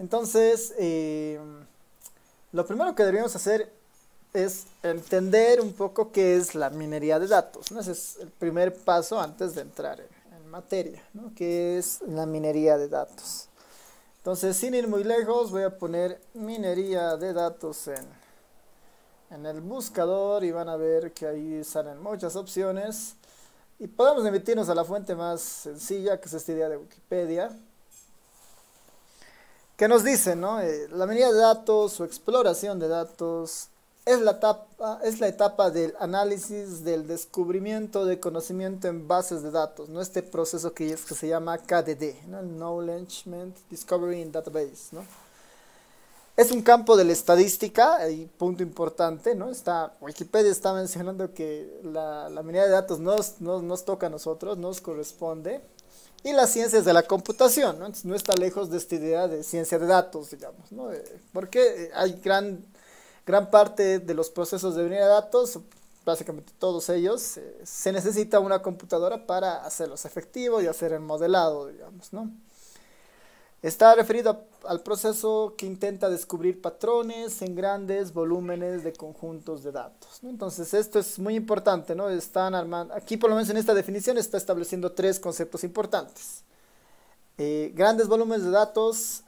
Entonces, lo primero que deberíamos hacer es entender un poco qué es la minería de datos, ¿no? Ese es el primer paso antes de entrar en materia, ¿no? ¿Qué es la minería de datos? Entonces, sin ir muy lejos, voy a poner minería de datos en el buscador y van a ver que ahí salen muchas opciones. Y podemos remitirnos a la fuente más sencilla, que es esta idea de Wikipedia, que nos dice, ¿no? La minería de datos o exploración de datos es la etapa del análisis, del descubrimiento de conocimiento en bases de datos, ¿no? Este proceso que se llama KDD, ¿no? Knowledge Discovery in Database, ¿no? Es un campo de la estadística, y punto importante, ¿no? Wikipedia está mencionando que la minería de datos nos toca a nosotros, nos corresponde, y las ciencias de la computación, ¿no? Entonces, no está lejos de esta idea de ciencia de datos, digamos, ¿no? Porque hay gran parte de los procesos de minería de datos, básicamente todos ellos, se necesita una computadora para hacerlos efectivos y hacer el modelado, digamos, ¿no? Está referido al proceso que intenta descubrir patrones en grandes volúmenes de conjuntos de datos, ¿no? Entonces esto es muy importante, ¿no? Aquí por lo menos en esta definición está estableciendo tres conceptos importantes. Grandes volúmenes de datos,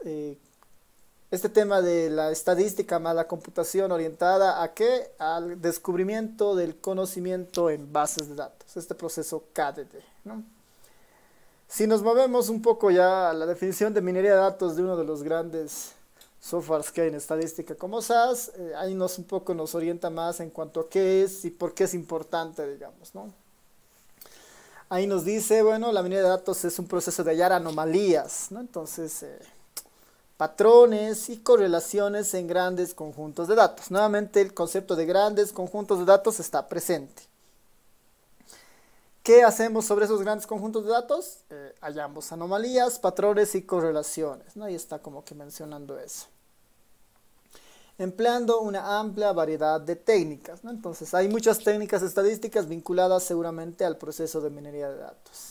este tema de la estadística más la computación orientada ¿a qué? Al descubrimiento del conocimiento en bases de datos, este proceso KDD, ¿no? Si nos movemos un poco ya a la definición de minería de datos de uno de los grandes softwares que hay en estadística como SAS, ahí un poco nos orienta más en cuanto a qué es y por qué es importante, digamos, ¿no? Ahí nos dice, bueno, la minería de datos es un proceso de hallar anomalías, ¿no? Entonces, patrones y correlaciones en grandes conjuntos de datos. Nuevamente el concepto de grandes conjuntos de datos está presente. ¿Qué hacemos sobre esos grandes conjuntos de datos? Hallamos anomalías, patrones y correlaciones, ¿no? Ahí está como que mencionando eso. Empleando una amplia variedad de técnicas, ¿no? Entonces hay muchas técnicas estadísticas vinculadas seguramente al proceso de minería de datos.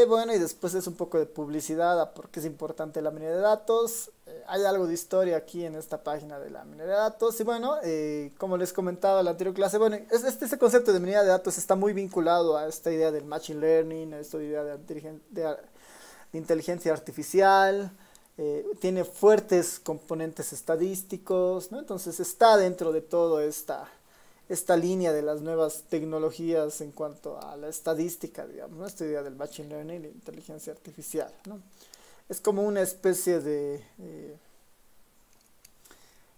Bueno, y después es un poco de publicidad a por qué es importante la minería de datos. Hay algo de historia aquí en esta página de la minería de datos. Y bueno, como les comentaba en la anterior clase, bueno, este concepto de minería de datos está muy vinculado a esta idea del machine learning, a esta idea de inteligencia artificial. Tiene fuertes componentes estadísticos, ¿no? Entonces está dentro de todo esta línea de las nuevas tecnologías en cuanto a la estadística, digamos, ¿no? Esta idea del machine learning y la inteligencia artificial, ¿no? Es como una especie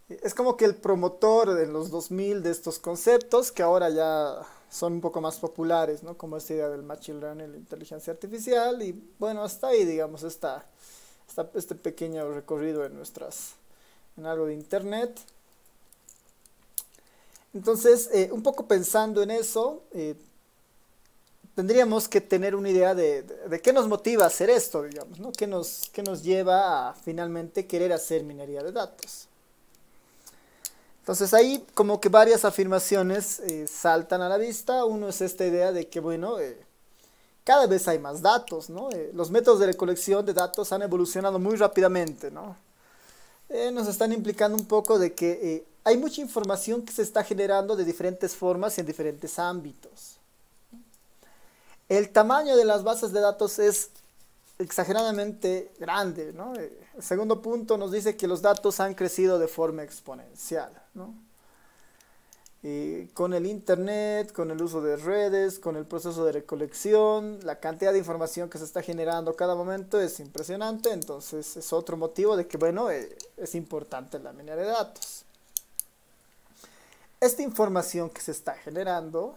es como que el promotor de los 2000 de estos conceptos que ahora ya son un poco más populares, ¿no? Como esta idea del machine learning y la inteligencia artificial y bueno, hasta ahí, digamos, este pequeño recorrido en algo de internet. Entonces, un poco pensando en eso, tendríamos que tener una idea de qué nos motiva a hacer esto, digamos, ¿no? ¿Qué nos lleva a finalmente querer hacer minería de datos? Entonces ahí como que varias afirmaciones saltan a la vista. Uno es esta idea de que, bueno, cada vez hay más datos, ¿no? Los métodos de recolección de datos han evolucionado muy rápidamente, ¿no? Nos están implicando un poco de que hay mucha información que se está generando de diferentes formas y en diferentes ámbitos. El tamaño de las bases de datos es exageradamente grande, ¿no? El segundo punto nos dice que los datos han crecido de forma exponencial, ¿no? Con el internet, con el uso de redes, con el proceso de recolección, la cantidad de información que se está generando cada momento es impresionante, entonces es otro motivo de que, bueno, es importante la minería de datos. Esta información que se está generando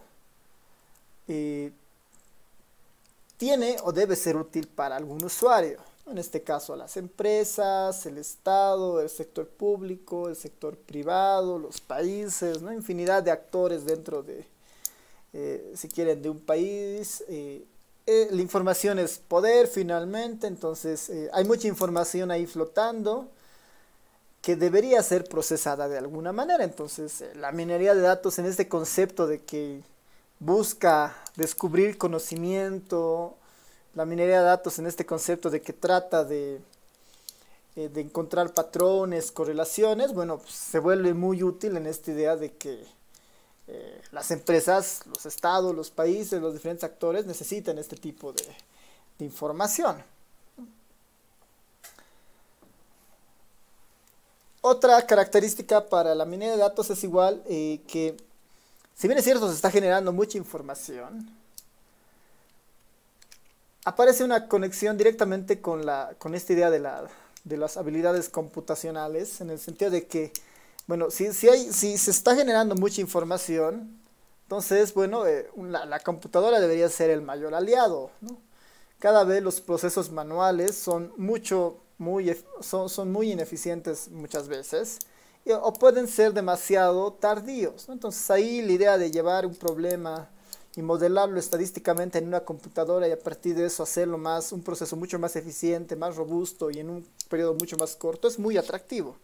tiene o debe ser útil para algún usuario, en este caso las empresas, el Estado, el sector público, el sector privado, los países, ¿no? Infinidad de actores dentro de, si quieren, de un país. La información es poder finalmente, entonces hay mucha información ahí flotando que debería ser procesada de alguna manera. Entonces la minería de datos en este concepto de que busca descubrir conocimiento, la minería de datos en este concepto de que trata de de encontrar patrones, correlaciones, bueno, pues, se vuelve muy útil en esta idea de que las empresas, los estados, los países, los diferentes actores necesitan este tipo de información. Otra característica para la minería de datos es igual que, si bien es cierto, se está generando mucha información, aparece una conexión directamente con esta idea de las habilidades computacionales, en el sentido de que, bueno, si se está generando mucha información, entonces, bueno, la computadora debería ser el mayor aliado, ¿no? Cada vez los procesos manuales son son muy ineficientes muchas veces, o pueden ser demasiado tardíos, ¿no? Entonces ahí la idea de llevar un problema y modelarlo estadísticamente en una computadora y a partir de eso hacerlo un proceso mucho más eficiente, más robusto y en un periodo mucho más corto es muy atractivo.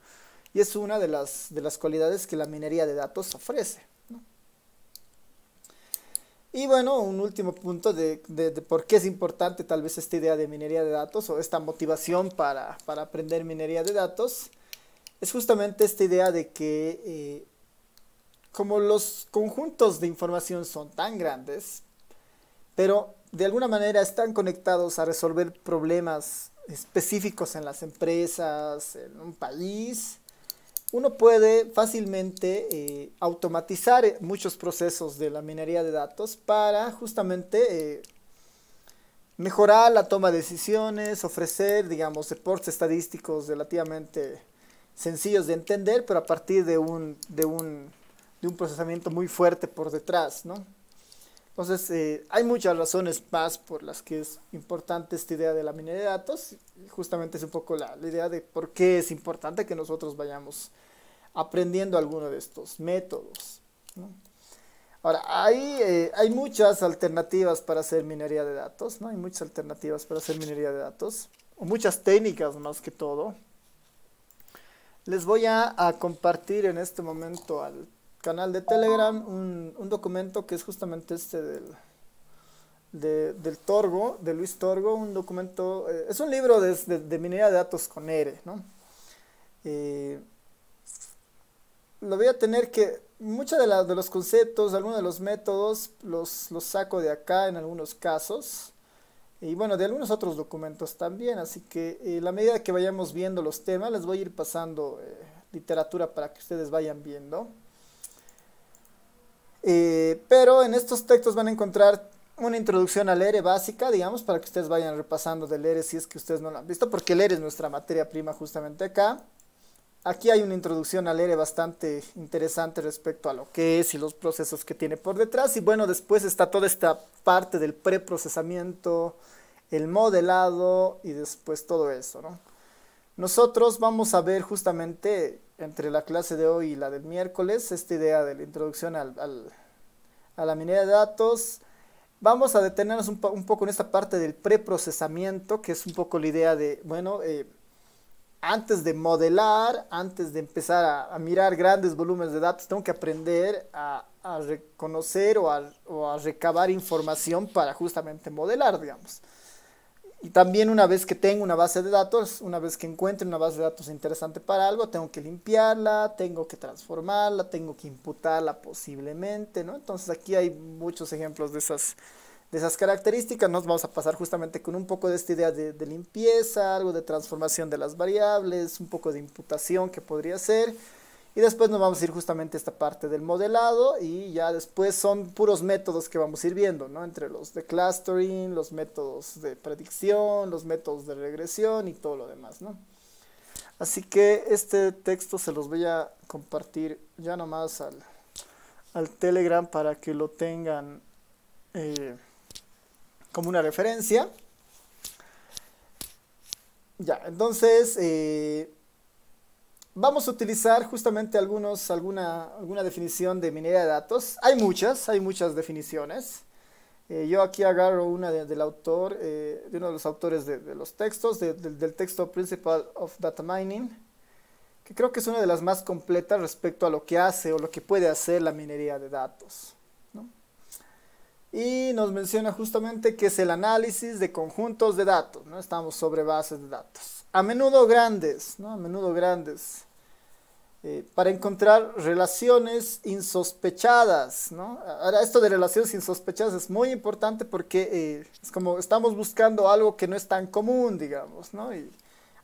Y es una de las cualidades que la minería de datos ofrece, ¿no? Y bueno, un último punto de por qué es importante tal vez esta idea de minería de datos o esta motivación para aprender minería de datos, es justamente esta idea de que como los conjuntos de información son tan grandes, pero de alguna manera están conectados a resolver problemas específicos en las empresas, en un país, uno puede fácilmente automatizar muchos procesos de la minería de datos para justamente mejorar la toma de decisiones, ofrecer, digamos, reportes estadísticos relativamente sencillos de entender, pero a partir de un procesamiento muy fuerte por detrás, ¿no? Entonces, hay muchas razones más por las que es importante esta idea de la minería de datos. Y justamente es un poco la idea de por qué es importante que nosotros vayamos aprendiendo alguno de estos métodos, ¿no? Ahora, hay muchas alternativas para hacer minería de datos, ¿no? Hay muchas alternativas para hacer minería de datos, o muchas técnicas más que todo. Les voy a compartir en este momento al canal de Telegram un documento que es justamente este del Torgo, de Luis Torgo, un documento, es un libro de minería de datos con R, ¿no? Lo voy a tener que, muchos de los conceptos, algunos de los métodos, los saco de acá en algunos casos, y bueno, de algunos otros documentos también, así que a la medida que vayamos viendo los temas, les voy a ir pasando literatura para que ustedes vayan viendo. Pero en estos textos van a encontrar una introducción al ERE básica, digamos, para que ustedes vayan repasando del ERE si es que ustedes no lo han visto, porque el ERE es nuestra materia prima justamente acá. Aquí hay una introducción al ERE bastante interesante respecto a lo que es y los procesos que tiene por detrás. Y bueno, después está toda esta parte del preprocesamiento, el modelado y después todo eso, ¿no? Nosotros vamos a ver justamente entre la clase de hoy y la del miércoles esta idea de la introducción a la minería de datos. Vamos a detenernos un poco en esta parte del preprocesamiento, que es un poco la idea de, bueno, antes de modelar, antes de empezar a mirar grandes volúmenes de datos, tengo que aprender a reconocer o a recabar información para justamente modelar, digamos. Y también una vez que tengo una base de datos, una vez que encuentre una base de datos interesante para algo, tengo que limpiarla, tengo que transformarla, tengo que imputarla posiblemente, ¿no? Entonces aquí hay muchos ejemplos de esas características. Nos vamos a pasar justamente con un poco de esta idea de limpieza, algo de transformación de las variables, un poco de imputación que podría ser. Y después nos vamos a ir justamente a esta parte del modelado y ya después son puros métodos que vamos a ir viendo, ¿no? Entre los de clustering, los métodos de predicción, los métodos de regresión y todo lo demás, ¿no? Así que este texto se los voy a compartir ya nomás al Telegram para que lo tengan como una referencia. Ya, entonces vamos a utilizar justamente alguna definición de minería de datos. Hay muchas definiciones. Yo aquí agarro una del autor, de uno de los autores de los textos, del texto Principle of Data Mining, que creo que es una de las más completas respecto a lo que hace o lo que puede hacer la minería de datos, ¿no? Y nos menciona justamente que es el análisis de conjuntos de datos, ¿no? Estamos sobre bases de datos. a menudo grandes, ¿no? A menudo grandes, para encontrar relaciones insospechadas, ¿no? Ahora, esto de relaciones insospechadas es muy importante porque es como estamos buscando algo que no es tan común, digamos, ¿no? Y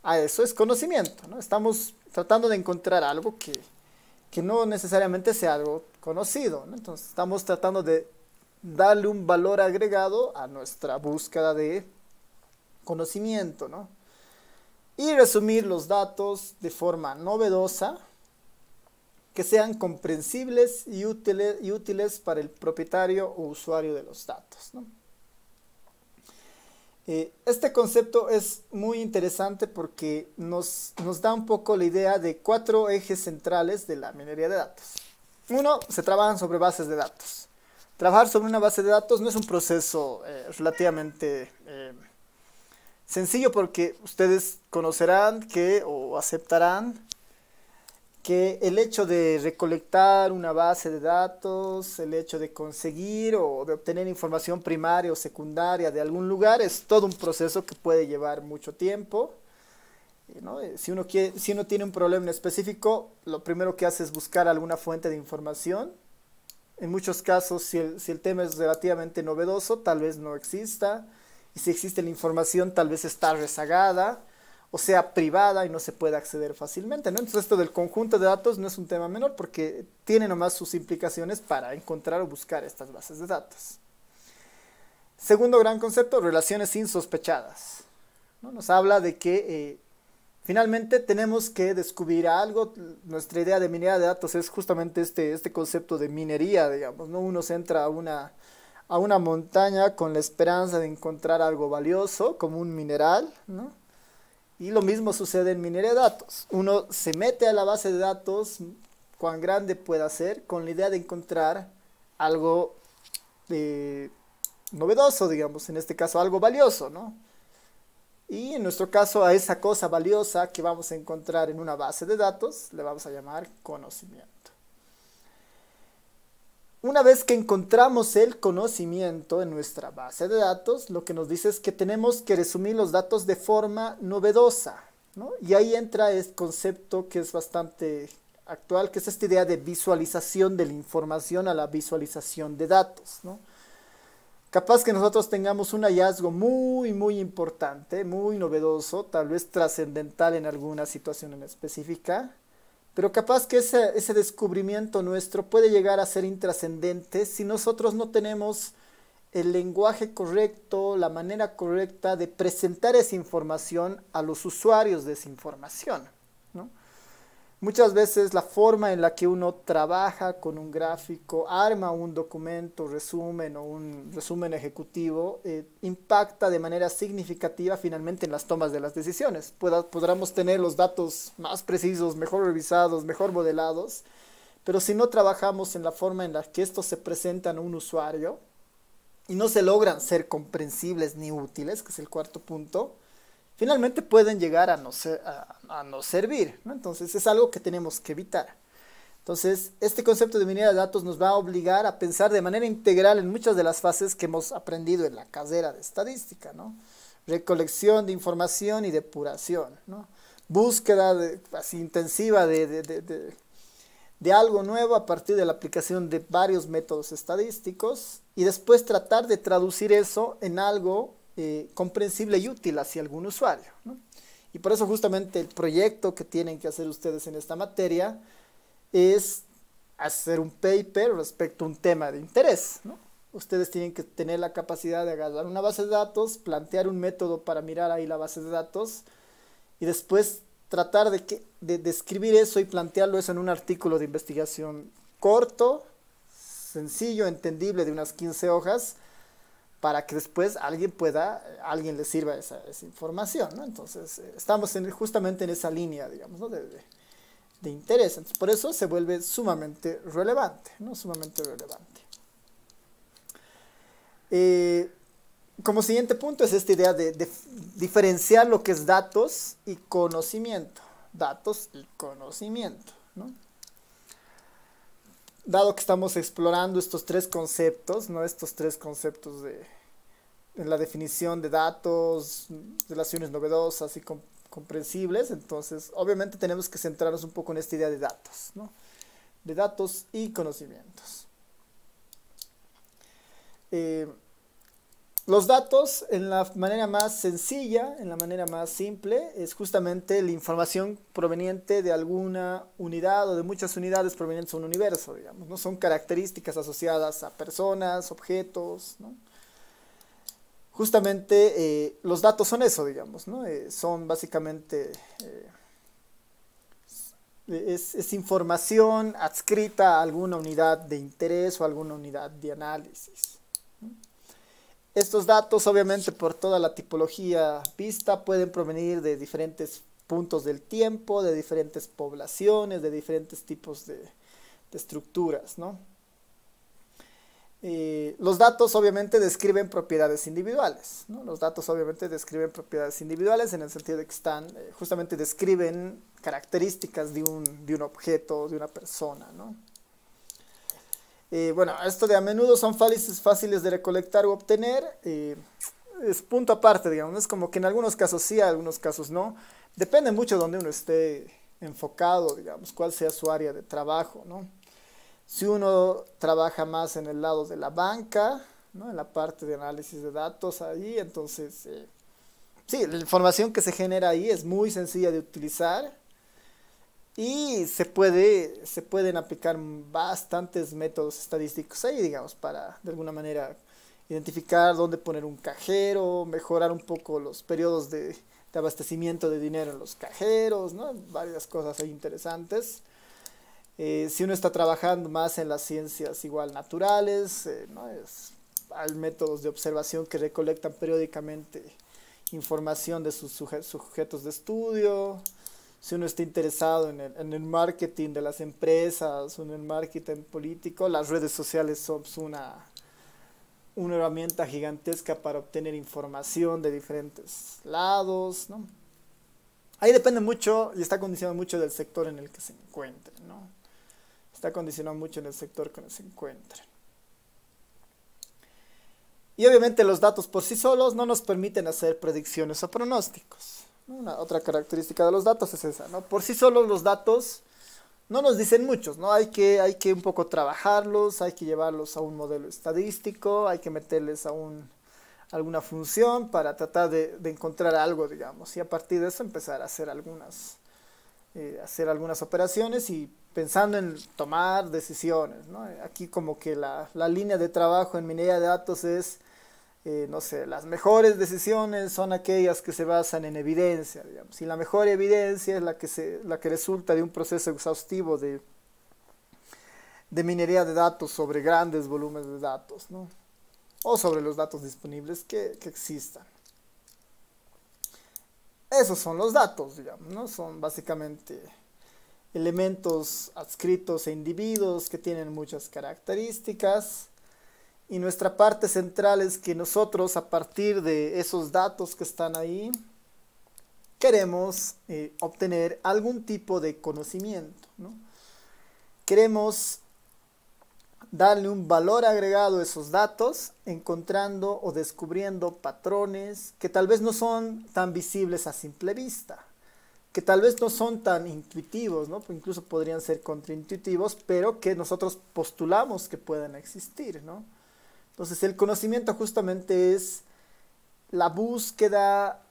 a eso es conocimiento, ¿no? Estamos tratando de encontrar algo que no necesariamente sea algo conocido, ¿no? Entonces, estamos tratando de darle un valor agregado a nuestra búsqueda de conocimiento, ¿no? Y resumir los datos de forma novedosa, que sean comprensibles y útiles para el propietario o usuario de los datos, ¿no? Este concepto es muy interesante porque nos da un poco la idea de 4 ejes centrales de la minería de datos. Uno, se trabajan sobre bases de datos. Trabajar sobre una base de datos no es un proceso relativamente sencillo, porque ustedes conocerán o aceptarán que el hecho de recolectar una base de datos, el hecho de conseguir o de obtener información primaria o secundaria de algún lugar es todo un proceso que puede llevar mucho tiempo, ¿no? Si uno tiene un problema en específico, lo primero que hace es buscar alguna fuente de información. En muchos casos, si el tema es relativamente novedoso, tal vez no exista. Y si existe la información, tal vez está rezagada o sea privada y no se puede acceder fácilmente, ¿no? Entonces, esto del conjunto de datos no es un tema menor porque tiene nomás sus implicaciones para encontrar o buscar estas bases de datos. Segundo gran concepto, relaciones insospechadas, ¿no? Nos habla de que finalmente tenemos que descubrir algo. Nuestra idea de minería de datos es justamente este concepto de minería, digamos, ¿no? Uno se entra a una montaña con la esperanza de encontrar algo valioso, como un mineral, ¿no? Y lo mismo sucede en minería de datos. Uno se mete a la base de datos, cuán grande pueda ser, con la idea de encontrar algo novedoso, digamos, en este caso algo valioso, ¿no? Y en nuestro caso a esa cosa valiosa que vamos a encontrar en una base de datos le vamos a llamar conocimiento. Una vez que encontramos el conocimiento en nuestra base de datos, lo que nos dice es que tenemos que resumir los datos de forma novedosa, ¿no? Y ahí entra este concepto que es bastante actual, que es esta idea de visualización de la información a la visualización de datos, ¿no? Capaz que nosotros tengamos un hallazgo muy, muy importante, muy novedoso, tal vez trascendental en alguna situación en específica, pero capaz que ese descubrimiento nuestro puede llegar a ser intrascendente si nosotros no tenemos el lenguaje correcto, la manera correcta de presentar esa información a los usuarios de esa información, ¿no? Muchas veces la forma en la que uno trabaja con un gráfico, arma un documento, resumen o un resumen ejecutivo, impacta de manera significativa finalmente en las tomas de las decisiones. Podremos tener los datos más precisos, mejor revisados, mejor modelados, pero si no trabajamos en la forma en la que estos se presentan a un usuario y no se logran ser comprensibles ni útiles, que es el cuarto punto, finalmente pueden llegar a no servir, ¿no? Entonces es algo que tenemos que evitar. Entonces este concepto de minería de datos nos va a obligar a pensar de manera integral en muchas de las fases que hemos aprendido en la carrera de estadística, ¿no? Recolección de información y depuración, ¿no? Búsqueda así intensiva de algo nuevo a partir de la aplicación de varios métodos estadísticos y después tratar de traducir eso en algo comprensible y útil hacia algún usuario, ¿no? Y por eso justamente el proyecto que tienen que hacer ustedes en esta materia es hacer un paper respecto a un tema de interés, ¿no? Ustedes tienen que tener la capacidad de agarrar una base de datos, plantear un método para mirar ahí la base de datos y después tratar de describir eso y plantearlo eso en un artículo de investigación corto, sencillo, entendible, de unas 15 hojas, para que después alguien le sirva esa información, ¿no? Entonces, estamos justamente en esa línea, digamos, ¿no? de interés. Entonces, por eso se vuelve sumamente relevante, ¿no? Sumamente relevante. Como siguiente punto es esta idea de diferenciar lo que es datos y conocimiento. Datos y conocimiento, ¿no? Dado que estamos explorando estos tres conceptos, ¿no? Estos tres conceptos en la definición de datos, relaciones novedosas y comprensibles. Entonces, obviamente tenemos que centrarnos un poco en esta idea de datos, ¿no? De datos y conocimientos. Los datos, en la manera más sencilla, en la manera más simple, es justamente la información proveniente de alguna unidad o de muchas unidades provenientes de un universo, digamos, ¿no? Son características asociadas a personas, objetos, ¿no? Justamente los datos son eso, digamos, ¿no? Son básicamente, es información adscrita a alguna unidad de interés o alguna unidad de análisis, ¿no? Estos datos, obviamente, por toda la tipología vista, pueden provenir de diferentes puntos del tiempo, de diferentes poblaciones, de diferentes tipos de estructuras, ¿no? Los datos, obviamente, describen propiedades individuales, ¿no? Los datos, obviamente, describen propiedades individuales en el sentido de que están, justamente describen características de un objeto, de una persona, ¿no? Bueno, esto de a menudo son fáciles de recolectar o obtener, es punto aparte, digamos, es como que en algunos casos sí, en algunos casos no, depende mucho de donde uno esté enfocado, digamos, cuál sea su área de trabajo, ¿no? Si uno trabaja más en el lado de la banca, ¿no? En la parte de análisis de datos ahí, entonces, sí, la información que se genera ahí es muy sencilla de utilizar. Y se pueden aplicar bastantes métodos estadísticos ahí, digamos, para de alguna manera identificar dónde poner un cajero, mejorar un poco los periodos de abastecimiento de dinero en los cajeros, ¿no? Varias cosas ahí interesantes. Si uno está trabajando más en las ciencias igual naturales, ¿no? Hay métodos de observación que recolectan periódicamente información de sus sujetos de estudio. Si uno está interesado en el marketing de las empresas o en el marketing político, las redes sociales son una herramienta gigantesca para obtener información de diferentes lados, ¿no? Ahí depende mucho y está condicionado mucho del sector en el que se encuentren, ¿no? Está condicionado mucho en el sector en el que se encuentren. Y obviamente los datos por sí solos no nos permiten hacer predicciones o pronósticos. Otra característica de los datos es esa, ¿no? Por sí solos los datos no nos dicen muchos, ¿no? Hay que un poco trabajarlos, hay que llevarlos a un modelo estadístico, hay que meterles a alguna función para tratar de encontrar algo, digamos, y a partir de eso empezar a hacer algunas operaciones y pensando en tomar decisiones, ¿no? Aquí como que la línea de trabajo en minería de datos es, no sé, las mejores decisiones son aquellas que se basan en evidencia, digamos, y la mejor evidencia es la que resulta de un proceso exhaustivo de minería de datos sobre grandes volúmenes de datos, ¿no? O sobre los datos disponibles que existan. Esos son los datos, digamos, ¿no? Son básicamente elementos adscritos a individuos que tienen muchas características. Y nuestra parte central es que nosotros, a partir de esos datos que están ahí, queremos obtener algún tipo de conocimiento, ¿no? Queremos darle un valor agregado a esos datos, encontrando o descubriendo patrones que tal vez no son tan visibles a simple vista, que tal vez no son tan intuitivos, ¿no? Incluso podrían ser contraintuitivos, pero que nosotros postulamos que puedan existir, ¿no? Entonces el conocimiento justamente es la búsqueda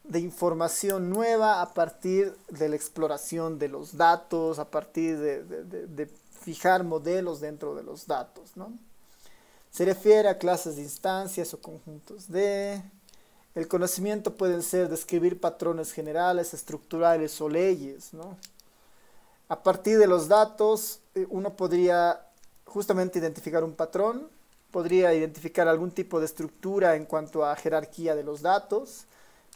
de información nueva a partir de la exploración de los datos, a partir de fijar modelos dentro de los datos, ¿no? Se refiere a clases de instancias o conjuntos de... El conocimiento pueden ser describir patrones generales, estructurales o leyes, ¿no? A partir de los datos uno podría justamente identificar un patrón, podría identificar algún tipo de estructura en cuanto a jerarquía de los datos,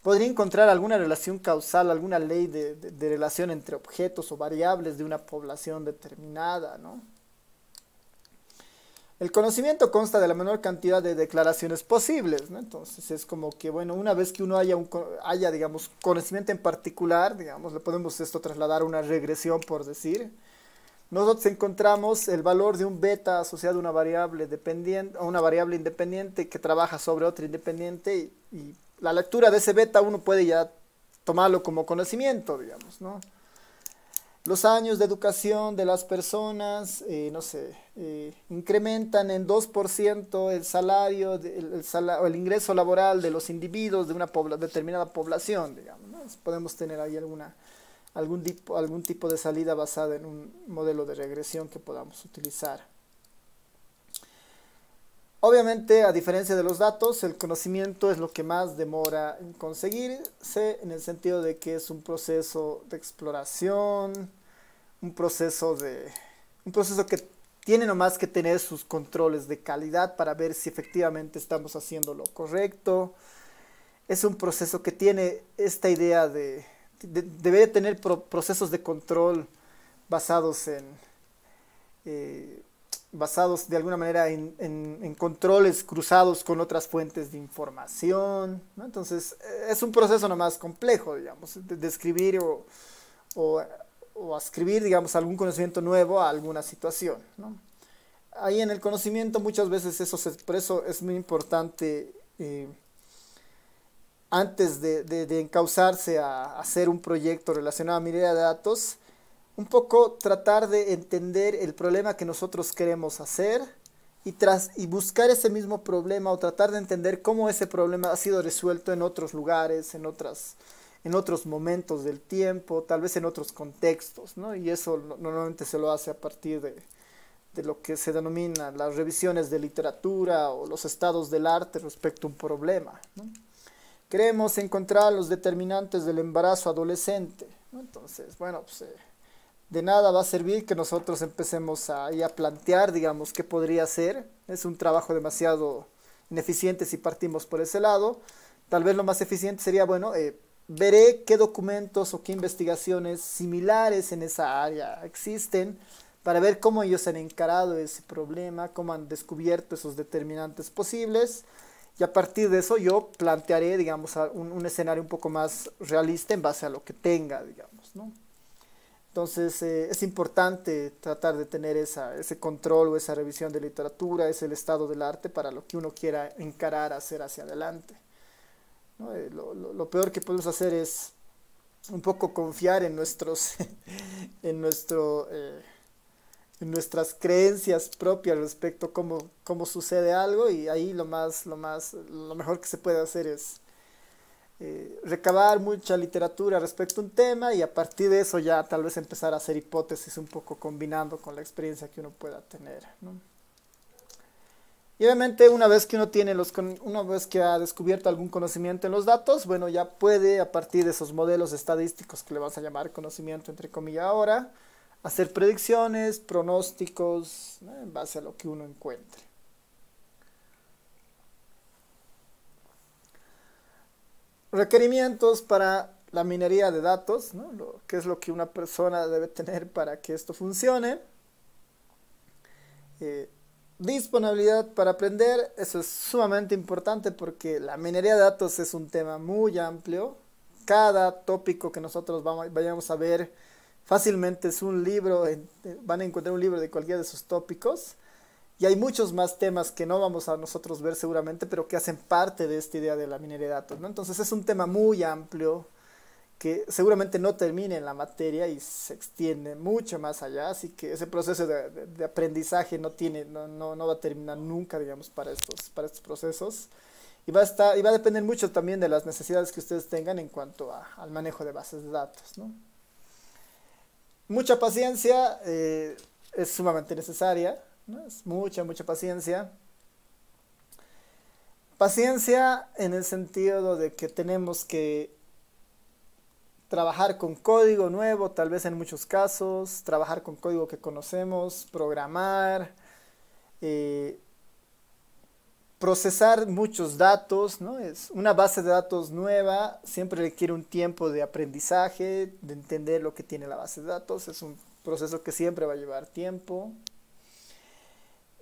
podría encontrar alguna relación causal, alguna ley de relación entre objetos o variables de una población determinada, ¿no? El conocimiento consta de la menor cantidad de declaraciones posibles, ¿no? Entonces es como que, bueno, una vez que uno haya, digamos, conocimiento en particular, digamos, le podemos esto trasladar a una regresión, por decir. Nosotros encontramos el valor de un beta asociado a una variable dependiente, a una variable independiente que trabaja sobre otra independiente y la lectura de ese beta uno puede ya tomarlo como conocimiento, digamos, ¿no? Los años de educación de las personas, no sé, incrementan en 2% el salario, o el ingreso laboral de los individuos de una determinada población, digamos, ¿no? Podemos tener ahí algún tipo de salida basada en un modelo de regresión que podamos utilizar. Obviamente, a diferencia de los datos, el conocimiento es lo que más demora en conseguirse, en el sentido de que es un proceso de exploración, un proceso que tiene nomás que tener sus controles de calidad para ver si efectivamente estamos haciendo lo correcto. Es un proceso que tiene esta idea debe tener procesos de control basados basados de alguna manera en controles cruzados con otras fuentes de información, ¿no? Entonces, es un proceso nomás complejo, digamos, de escribir o, o ascribir, digamos, algún conocimiento nuevo a alguna situación, ¿no? Ahí en el conocimiento muchas veces por eso es muy importante, antes de encauzarse a hacer un proyecto relacionado a minería de datos, un poco tratar de entender el problema que nosotros queremos hacer y buscar ese mismo problema o tratar de entender cómo ese problema ha sido resuelto en otros lugares, en otros momentos del tiempo, tal vez en otros contextos, ¿no? Y eso normalmente se lo hace a partir de lo que se denomina las revisiones de literatura o los estados del arte respecto a un problema, ¿no? Queremos encontrar los determinantes del embarazo adolescente, ¿no? Entonces, bueno, pues de nada va a servir que nosotros empecemos a plantear, digamos, qué podría ser. Es un trabajo demasiado ineficiente si partimos por ese lado. Tal vez lo más eficiente sería, bueno, veré qué documentos o qué investigaciones similares en esa área existen para ver cómo ellos han encarado ese problema, cómo han descubierto esos determinantes posibles. Y a partir de eso yo plantearé, digamos, un escenario un poco más realista en base a lo que tenga, digamos, ¿no? Entonces, es importante tratar de tener ese control o esa revisión de literatura, es el estado del arte para lo que uno quiera encarar, hacer hacia adelante, ¿no? Lo peor que podemos hacer es un poco confiar en en en nuestras creencias propias respecto a cómo sucede algo, y ahí lo mejor que se puede hacer es recabar mucha literatura respecto a un tema y a partir de eso ya tal vez empezar a hacer hipótesis un poco combinando con la experiencia que uno pueda tener, ¿no? Y obviamente una vez que ha descubierto algún conocimiento en los datos, bueno, ya puede a partir de esos modelos estadísticos que le vas a llamar conocimiento entre comillas ahora, hacer predicciones, pronósticos, ¿no? En base a lo que uno encuentre. Requerimientos para la minería de datos, ¿no? ¿Qué es lo que una persona debe tener para que esto funcione? Disponibilidad para aprender, eso es sumamente importante porque la minería de datos es un tema muy amplio. Cada tópico que nosotros vayamos a ver fácilmente es un libro, van a encontrar un libro de cualquiera de esos tópicos. Y hay muchos más temas que no vamos a nosotros ver seguramente, pero que hacen parte de esta idea de la minería de datos, ¿no? Entonces es un tema muy amplio que seguramente no termina en la materia y se extiende mucho más allá, así que ese proceso de aprendizaje no va a terminar nunca, digamos, para estos procesos. Y va a depender mucho también de las necesidades que ustedes tengan en cuanto al manejo de bases de datos, ¿no? Mucha paciencia es sumamente necesaria, ¿no? Es mucha paciencia. Paciencia en el sentido de que tenemos que trabajar con código nuevo, tal vez en muchos casos, trabajar con código que conocemos, programar, procesar muchos datos, ¿no? Es una base de datos nueva, siempre requiere un tiempo de aprendizaje, de entender lo que tiene la base de datos, es un proceso que siempre va a llevar tiempo.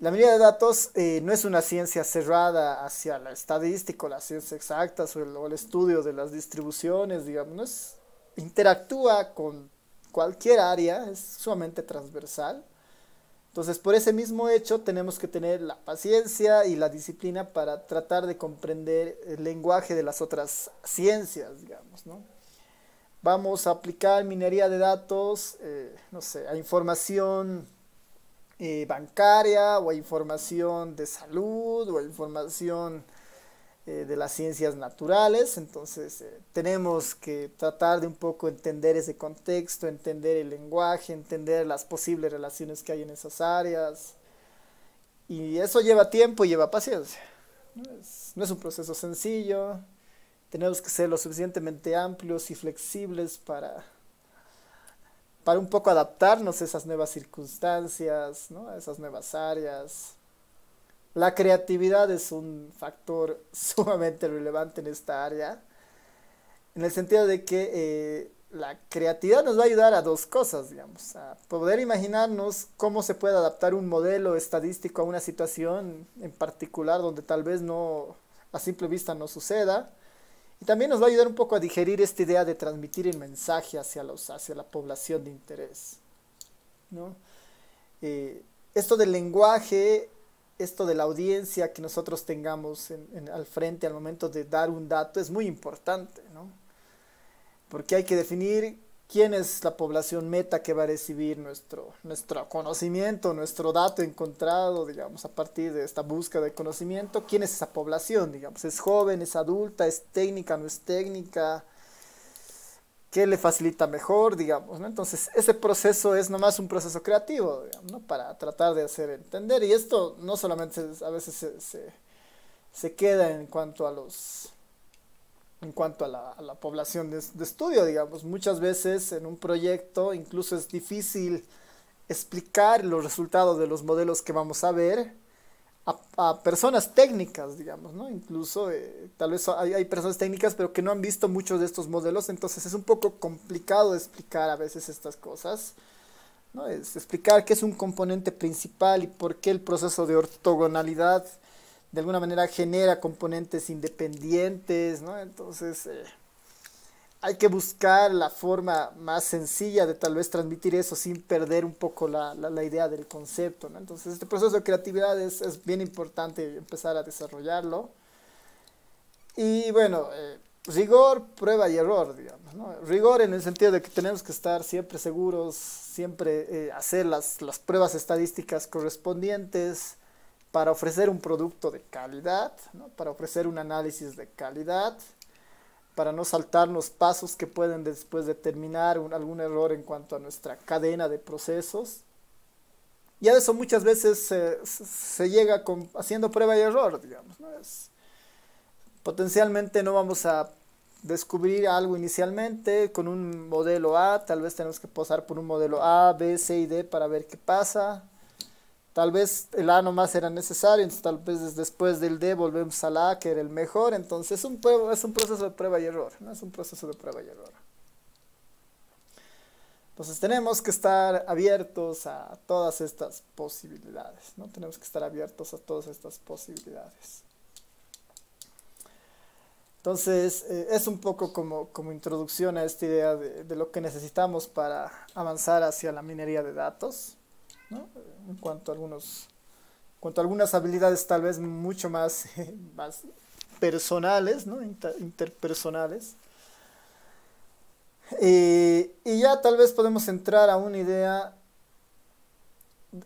La minería de datos no es una ciencia cerrada hacia la estadística, la ciencia exacta o el estudio de las distribuciones, digamos, interactúa con cualquier área, es sumamente transversal. Entonces, por ese mismo hecho, tenemos que tener la paciencia y la disciplina para tratar de comprender el lenguaje de las otras ciencias, digamos, ¿no? vamos a aplicar minería de datos, no sé, a información bancaria o a información de salud o a información de las ciencias naturales. Entonces tenemos que tratar de un poco entender ese contexto, entender el lenguaje, entender las posibles relaciones que hay en esas áreas. Y eso lleva tiempo y lleva paciencia. No es un proceso sencillo. Tenemos que ser lo suficientemente amplios y flexibles para un poco adaptarnos a esas nuevas circunstancias, ¿no? A esas nuevas áreas. La creatividad es un factor sumamente relevante en esta área, en el sentido de que la creatividad nos va a ayudar a dos cosas, digamos, a poder imaginarnos cómo se puede adaptar un modelo estadístico a una situación en particular donde tal vez no, a simple vista no suceda, y también nos va a ayudar un poco a digerir esta idea de transmitir el mensaje hacia la población de interés, ¿no? Esto del lenguaje, esto de la audiencia que nosotros tengamos al frente al momento de dar un dato es muy importante, ¿no? Porque hay que definir quién es la población meta que va a recibir nuestro conocimiento, nuestro dato encontrado, digamos, a partir de esta búsqueda de conocimiento. ¿Quién es esa población? Digamos, ¿es joven, es adulta, es técnica, no es técnica? ¿Qué le facilita mejor, digamos, ¿no? Entonces, ese proceso es nomás un proceso creativo, digamos, ¿no? Para tratar de hacer entender. Y esto no solamente a veces se queda en cuanto a la población de estudio, digamos. Muchas veces en un proyecto incluso es difícil explicar los resultados de los modelos que vamos a ver a personas técnicas, digamos, ¿no? Incluso tal vez hay personas técnicas pero que no han visto muchos de estos modelos, entonces es un poco complicado explicar a veces estas cosas, ¿no? Es explicar qué es un componente principal y por qué el proceso de ortogonalidad de alguna manera genera componentes independientes, ¿no? Entonces hay que buscar la forma más sencilla de tal vez transmitir eso sin perder un poco la idea del concepto, ¿no? Entonces este proceso de creatividad es bien importante empezar a desarrollarlo. Y bueno, rigor, prueba y error, digamos, ¿no? Rigor en el sentido de que tenemos que estar siempre seguros, siempre hacer las pruebas estadísticas correspondientes para ofrecer un producto de calidad, ¿no? Para ofrecer un análisis de calidad, para no saltarnos pasos que pueden después determinar algún error en cuanto a nuestra cadena de procesos. Y a eso muchas veces se llega haciendo prueba y error, digamos, ¿no? Potencialmente no vamos a descubrir algo inicialmente con un modelo A, tal vez tenemos que pasar por un modelo A, B, C y D para ver qué pasa. Tal vez el A nomás era necesario, entonces tal vez después del D volvemos al A, que era el mejor. Entonces es un proceso de prueba y error, ¿no? Es un proceso de prueba y error. Entonces tenemos que estar abiertos a todas estas posibilidades, ¿no? Tenemos que estar abiertos a todas estas posibilidades. Entonces es un poco como introducción a esta idea de lo que necesitamos para avanzar hacia la minería de datos, ¿no? En cuanto a algunas habilidades tal vez mucho más, más personales, ¿no? Interpersonales. Y ya tal vez podemos entrar a una idea,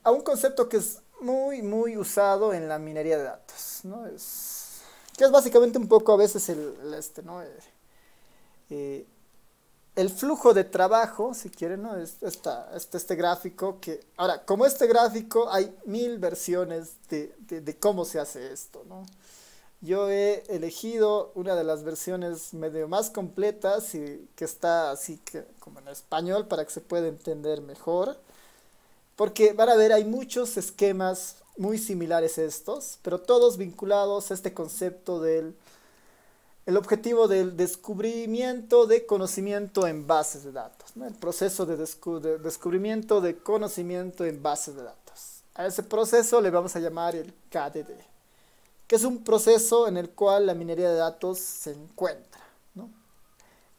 a un concepto que es muy usado en la minería de datos, ¿no? Que es básicamente un poco a veces ¿no? El flujo de trabajo, si quieren, ¿no? Este gráfico que, ahora, como este gráfico hay 1000 versiones de cómo se hace esto, ¿no? Yo he elegido una de las versiones medio más completas y que está así que como en español para que se pueda entender mejor, porque van a ver, hay muchos esquemas muy similares a estos, pero todos vinculados a este concepto del el objetivo del descubrimiento de conocimiento en bases de datos, ¿no? El proceso de descubrimiento de conocimiento en bases de datos. A ese proceso le vamos a llamar el KDD, que es un proceso en el cual la minería de datos se encuentra, ¿no?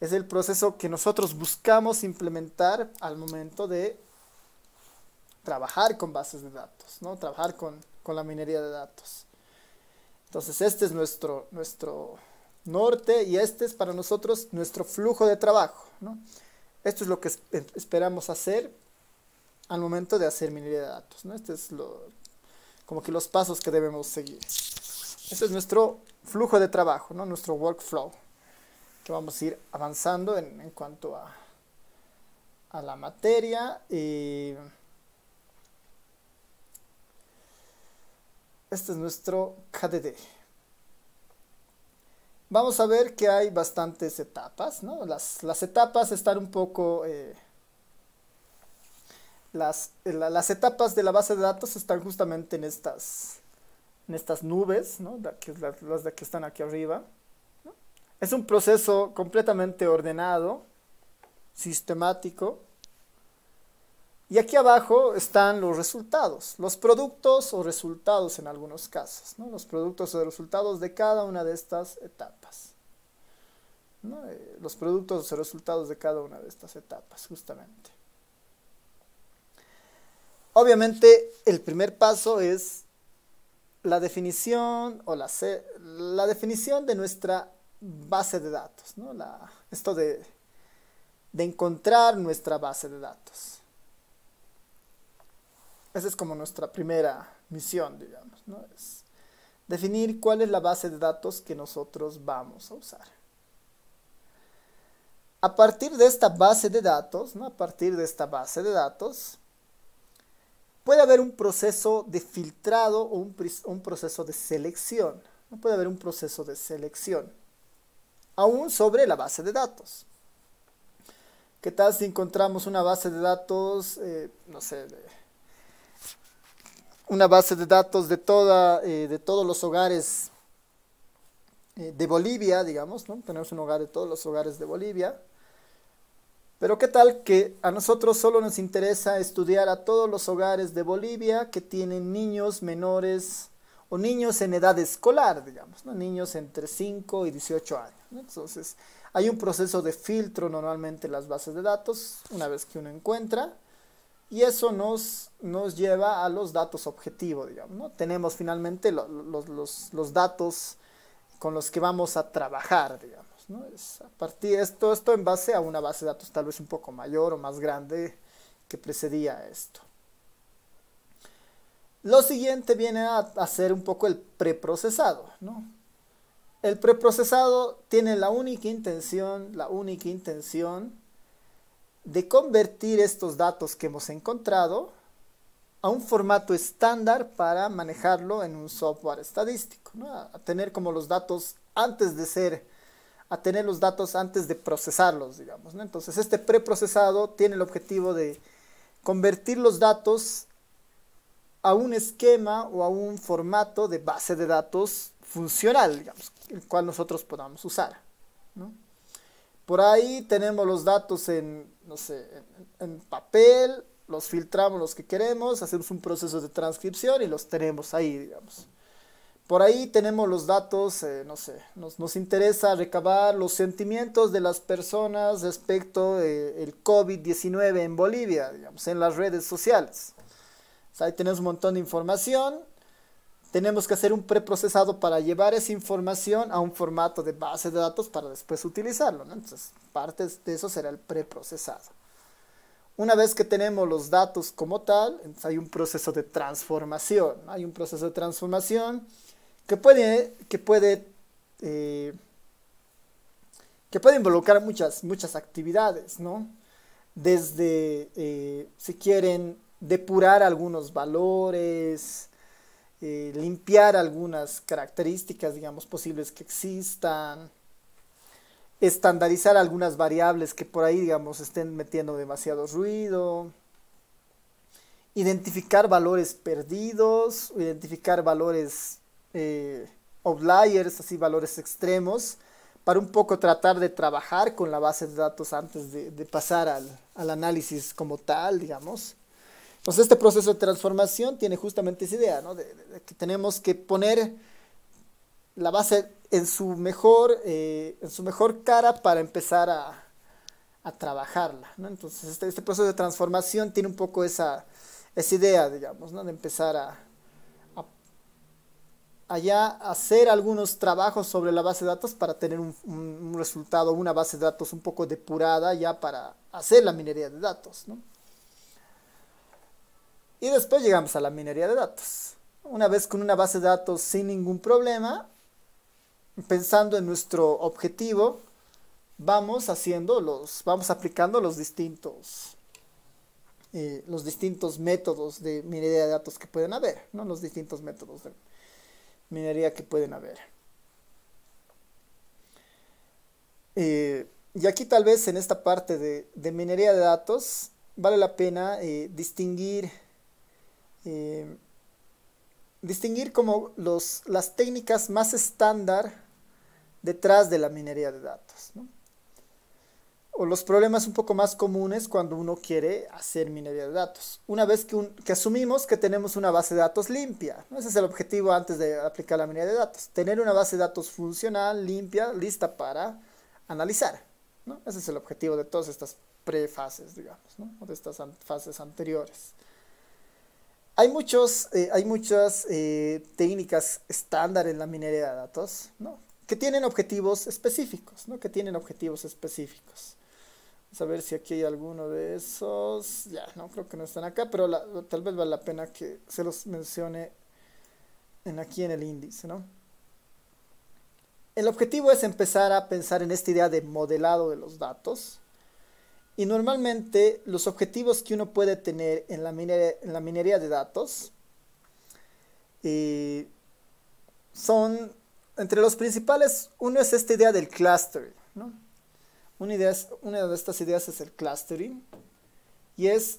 Es el proceso que nosotros buscamos implementar al momento de trabajar con bases de datos, ¿no? Trabajar con la minería de datos. Entonces este es nuestro norte, y este es para nosotros nuestro flujo de trabajo, ¿no? Esto es lo que esperamos hacer al momento de hacer minería de datos, ¿no? Este es como que los pasos que debemos seguir. Este es nuestro flujo de trabajo, ¿no? Nuestro workflow, que vamos a ir avanzando en cuanto a la materia. Este es nuestro KDD. Vamos a ver que hay bastantes etapas, ¿no? Las etapas están un poco... las etapas de la base de datos están justamente en estas nubes, ¿no? Las de que están aquí arriba, ¿no? Es un proceso completamente ordenado, sistemático. Y aquí abajo están los resultados, los productos o resultados en algunos casos, ¿no? Los productos o resultados de cada una de estas etapas, ¿no? Los productos o resultados de cada una de estas etapas, justamente. Obviamente, el primer paso es la definición o la definición de nuestra base de datos, ¿no? Esto de encontrar nuestra base de datos. Esa es como nuestra primera misión, digamos, ¿no? Es definir cuál es la base de datos que nosotros vamos a usar. A partir de esta base de datos, ¿no? A partir de esta base de datos, puede haber un proceso de filtrado o un proceso de selección. No puede haber un proceso de selección, aún sobre la base de datos. ¿Qué tal si encontramos una base de datos, no sé, una base de datos de todos los hogares de Bolivia, digamos, ¿no? Tenemos un hogar de todos los hogares de Bolivia. Pero qué tal que a nosotros solo nos interesa estudiar a todos los hogares de Bolivia que tienen niños menores o niños en edad escolar, digamos, ¿no? Niños entre 5 y 18 años, ¿no? Entonces, hay un proceso de filtro normalmente en las bases de datos, una vez que uno encuentra, y eso nos lleva a los datos objetivos, digamos, ¿no? Tenemos finalmente los datos con los que vamos a trabajar, digamos, ¿no? Es a partir de esto en base a una base de datos tal vez un poco mayor o más grande que precedía a esto. Lo siguiente viene a hacer un poco el preprocesado, ¿no? El preprocesado tiene la única intención de convertir estos datos que hemos encontrado a un formato estándar para manejarlo en un software estadístico, ¿no? A tener como los datos antes de procesarlos, digamos, ¿no? Entonces este preprocesado tiene el objetivo de convertir los datos a un esquema o a un formato de base de datos funcional, digamos, el cual nosotros podamos usar, ¿no? Por ahí tenemos los datos no sé, en papel, los filtramos los que queremos, hacemos un proceso de transcripción y los tenemos ahí, digamos. Por ahí tenemos los datos, no sé, nos interesa recabar los sentimientos de las personas respecto del COVID-19 en Bolivia, digamos, en las redes sociales. O sea, ahí tenemos un montón de información. Tenemos que hacer un preprocesado para llevar esa información a un formato de base de datos para después utilizarlo, ¿no? Entonces, parte de eso será el preprocesado. Una vez que tenemos los datos como tal, entonces hay un proceso de transformación, ¿no? Hay un proceso de transformación que puede involucrar muchas actividades, ¿no? Desde, si quieren, depurar algunos valores, limpiar algunas características, digamos, posibles que existan, estandarizar algunas variables que por ahí, digamos, estén metiendo demasiado ruido, identificar valores perdidos, identificar valores outliers, así valores extremos, para un poco tratar de trabajar con la base de datos antes de pasar al análisis como tal, digamos. Entonces este proceso de transformación tiene justamente esa idea, ¿no? de que tenemos que poner la base en su mejor cara para empezar a trabajarla, ¿no? Entonces este proceso de transformación tiene un poco esa idea, digamos, ¿no? De empezar a allá hacer algunos trabajos sobre la base de datos para tener un resultado, una base de datos un poco depurada ya para hacer la minería de datos, ¿no? Y después llegamos a la minería de datos. Una vez con una base de datos sin ningún problema, pensando en nuestro objetivo, vamos aplicando los distintos métodos de minería de datos que pueden haber, ¿no? Los distintos métodos de minería que pueden haber. Y aquí tal vez en esta parte de minería de datos vale la pena distinguir como las técnicas más estándar detrás de la minería de datos, ¿no? O los problemas un poco más comunes cuando uno quiere hacer minería de datos. Una vez que asumimos que tenemos una base de datos limpia, ¿no? Ese es el objetivo antes de aplicar la minería de datos. Tener una base de datos funcional, limpia, lista para analizar, ¿no? Ese es el objetivo de todas estas prefases, digamos, ¿no? O de estas fases anteriores. Hay muchas técnicas estándar en la minería de datos, ¿no? Que tienen objetivos específicos, ¿no? Que tienen objetivos específicos. Vamos a ver si aquí hay alguno de esos. Ya, no creo que no están acá, pero tal vez vale la pena que se los mencione aquí en el índice, ¿no? El objetivo es empezar a pensar en esta idea de modelado de los datos. Y normalmente los objetivos que uno puede tener en la minería de datos son, entre los principales, uno es esta idea del clustering, ¿no? Una de estas ideas es el clustering, y es,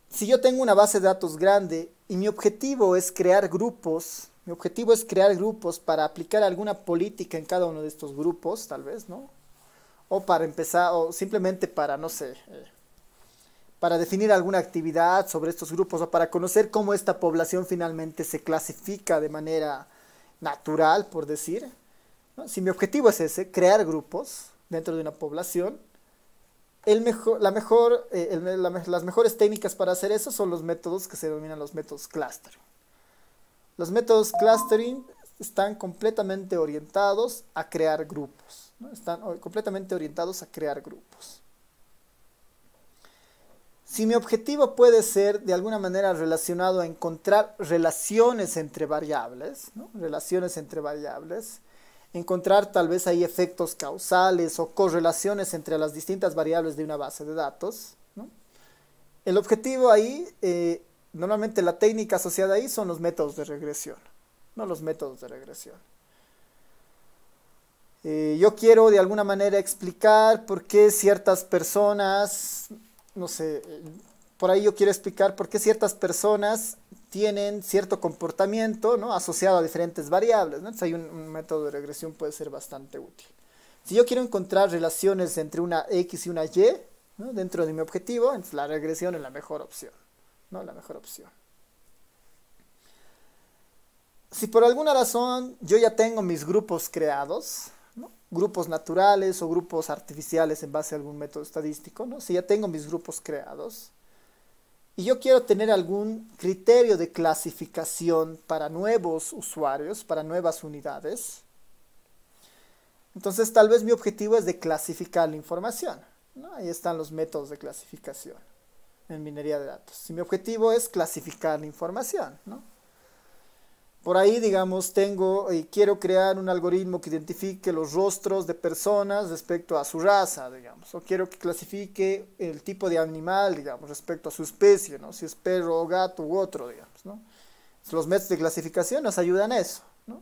si yo tengo una base de datos grande y mi objetivo es crear grupos para aplicar alguna política en cada uno de estos grupos, tal vez, ¿no? O para empezar, o simplemente para, no sé, para definir alguna actividad sobre estos grupos, o para conocer cómo esta población finalmente se clasifica de manera natural, por decir, ¿no? Si mi objetivo es ese, crear grupos dentro de una población, las mejores técnicas para hacer eso son los métodos que se denominan los métodos clustering. Los métodos clustering están completamente orientados a crear grupos, ¿no? Están completamente orientados a crear grupos. Si mi objetivo puede ser de alguna manera relacionado a encontrar relaciones entre variables, ¿no? Relaciones entre variables, encontrar tal vez ahí efectos causales o correlaciones entre las distintas variables de una base de datos, ¿no? El objetivo ahí, normalmente la técnica asociada ahí son los métodos de regresión, ¿no? Los métodos de regresión. Yo quiero de alguna manera explicar por qué ciertas personas, no sé, por ahí yo quiero explicar por qué ciertas personas tienen cierto comportamiento, ¿no? Asociado a diferentes variables, ¿no? Entonces hay un método de regresión puede ser bastante útil. Si yo quiero encontrar relaciones entre una X y una Y, ¿no? Dentro de mi objetivo, entonces la regresión es la mejor opción, ¿no? La mejor opción. Si por alguna razón yo ya tengo mis grupos creados, ¿no? Grupos naturales o grupos artificiales en base a algún método estadístico, ¿no? Si ya tengo mis grupos creados y yo quiero tener algún criterio de clasificación para nuevos usuarios, para nuevas unidades, entonces tal vez mi objetivo es de clasificar la información, ¿no? Ahí están los métodos de clasificación en minería de datos. Si mi objetivo es clasificar la información, ¿no? Por ahí, digamos, quiero crear un algoritmo que identifique los rostros de personas respecto a su raza, digamos. O quiero que clasifique el tipo de animal, digamos, respecto a su especie, ¿no? Si es perro o gato u otro, digamos, ¿no? Los métodos de clasificación nos ayudan a eso, ¿no?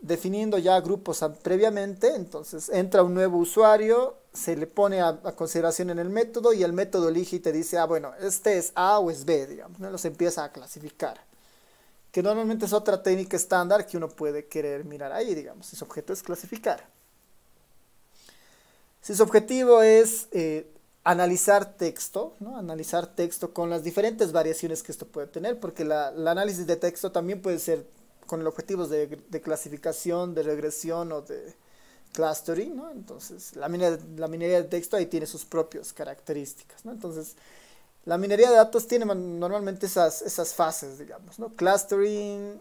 Definiendo ya grupos previamente, entonces entra un nuevo usuario, se le pone a consideración en el método y el método elige y te dice, ah, bueno, este es A o es B, digamos, ¿no? Los empieza a clasificar. Que normalmente es otra técnica estándar que uno puede querer mirar ahí, digamos, si su objeto es clasificar. Si su objetivo es analizar texto, ¿no? Analizar texto con las diferentes variaciones que esto puede tener, porque el análisis de texto también puede ser con el objetivo de clasificación, de regresión o de clustering, ¿no? Entonces, la minería de texto ahí tiene sus propias características, ¿no? Entonces, la minería de datos tiene normalmente esas fases, digamos, ¿no? Clustering,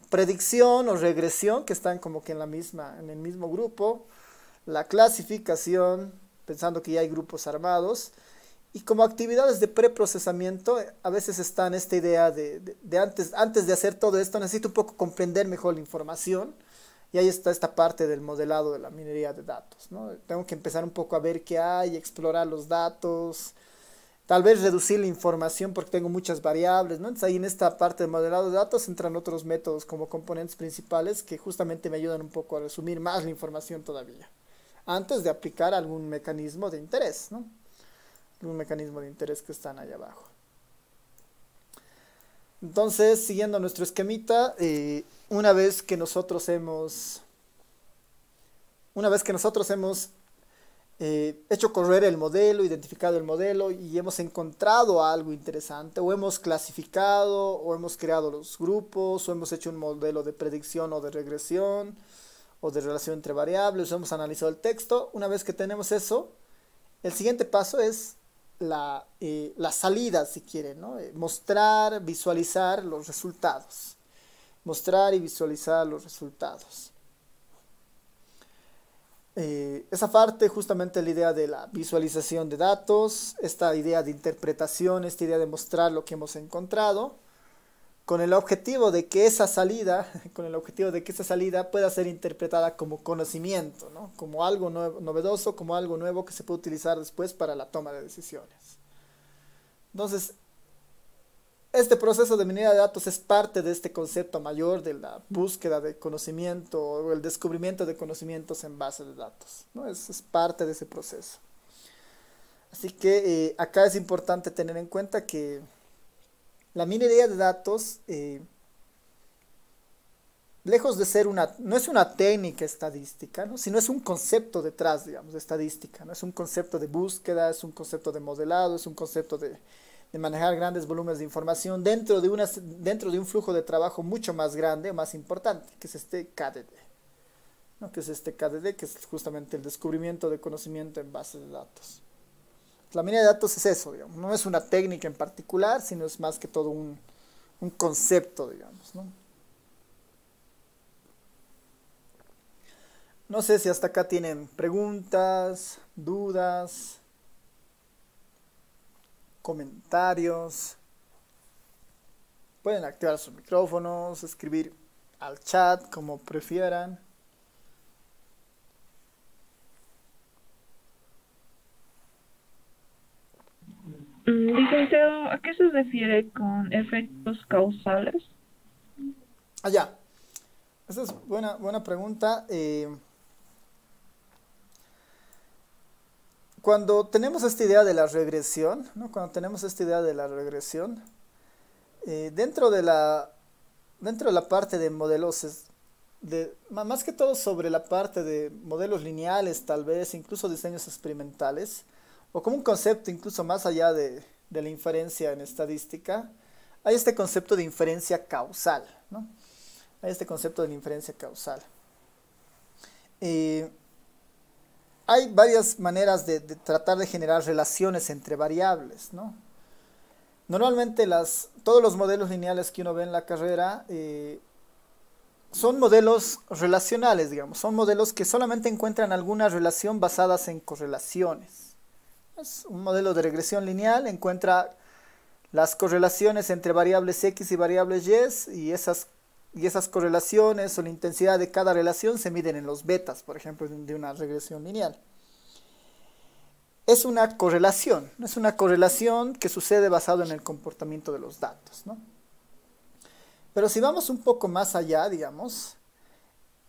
predicción o regresión, que están como que en el mismo grupo, la clasificación, pensando que ya hay grupos armados, y como actividades de preprocesamiento, a veces está en esta idea de antes de hacer todo esto, necesito un poco comprender mejor la información, y ahí está esta parte del modelado de la minería de datos, ¿no? Tengo que empezar un poco a ver qué hay, explorar los datos, tal vez reducir la información porque tengo muchas variables, ¿no? Entonces ahí en esta parte de modelado de datos entran otros métodos como componentes principales que justamente me ayudan un poco a resumir más la información todavía, antes de aplicar algún mecanismo de interés, ¿no? Algún mecanismo de interés que están ahí abajo. Entonces, siguiendo nuestro esquemita, una vez que nosotros hemos hecho correr el modelo, identificado el modelo y hemos encontrado algo interesante, o hemos clasificado, o hemos creado los grupos, o hemos hecho un modelo de predicción o de regresión, o de relación entre variables, o hemos analizado el texto. Una vez que tenemos eso, el siguiente paso es la salida, si quieren, ¿no? Mostrar, visualizar los resultados. Mostrar y visualizar los resultados. Esa parte, justamente la idea de la visualización de datos, esta idea de interpretación, esta idea de mostrar lo que hemos encontrado, con el objetivo de que esa salida, pueda ser interpretada como conocimiento, ¿no? Como algo novedoso, como algo nuevo que se puede utilizar después para la toma de decisiones. Entonces, este proceso de minería de datos es parte de este concepto mayor de la búsqueda de conocimiento o el descubrimiento de conocimientos en base de datos, ¿no? Es parte de ese proceso. Así que acá es importante tener en cuenta que la minería de datos, lejos de ser no es una técnica estadística, ¿no? Sino es un concepto detrás, digamos, de estadística, ¿no? Es un concepto de búsqueda, es un concepto de modelado, es un concepto de manejar grandes volúmenes de información dentro de un flujo de trabajo mucho más grande, más importante, que es este KDD, ¿no? Que es justamente el descubrimiento de conocimiento en base de datos. La minería de datos es eso, digamos, no es una técnica en particular, sino es más que todo un concepto, digamos, ¿no? No sé si hasta acá tienen preguntas, dudas, comentarios. Pueden activar sus micrófonos, escribir al chat como prefieran. Licenciado, ¿a qué se refiere con efectos causales? Ya. Esa es buena pregunta. Cuando tenemos esta idea de la regresión, ¿no? Dentro de la parte de modelos, más que todo sobre la parte de modelos lineales, tal vez, incluso diseños experimentales, o como un concepto incluso más allá de la inferencia en estadística, hay este concepto de inferencia causal, ¿no? Hay varias maneras de tratar de generar relaciones entre variables, ¿no? Normalmente todos los modelos lineales que uno ve en la carrera son modelos relacionales, digamos. Son modelos que solamente encuentran alguna relación basadas en correlaciones. Es un modelo de regresión lineal, encuentra las correlaciones entre variables X y variables Y, y esas correlaciones o la intensidad de cada relación se miden en los betas, por ejemplo, de una regresión lineal. Es una correlación, no es una correlación que sucede basado en el comportamiento de los datos, ¿no? Pero si vamos un poco más allá, digamos,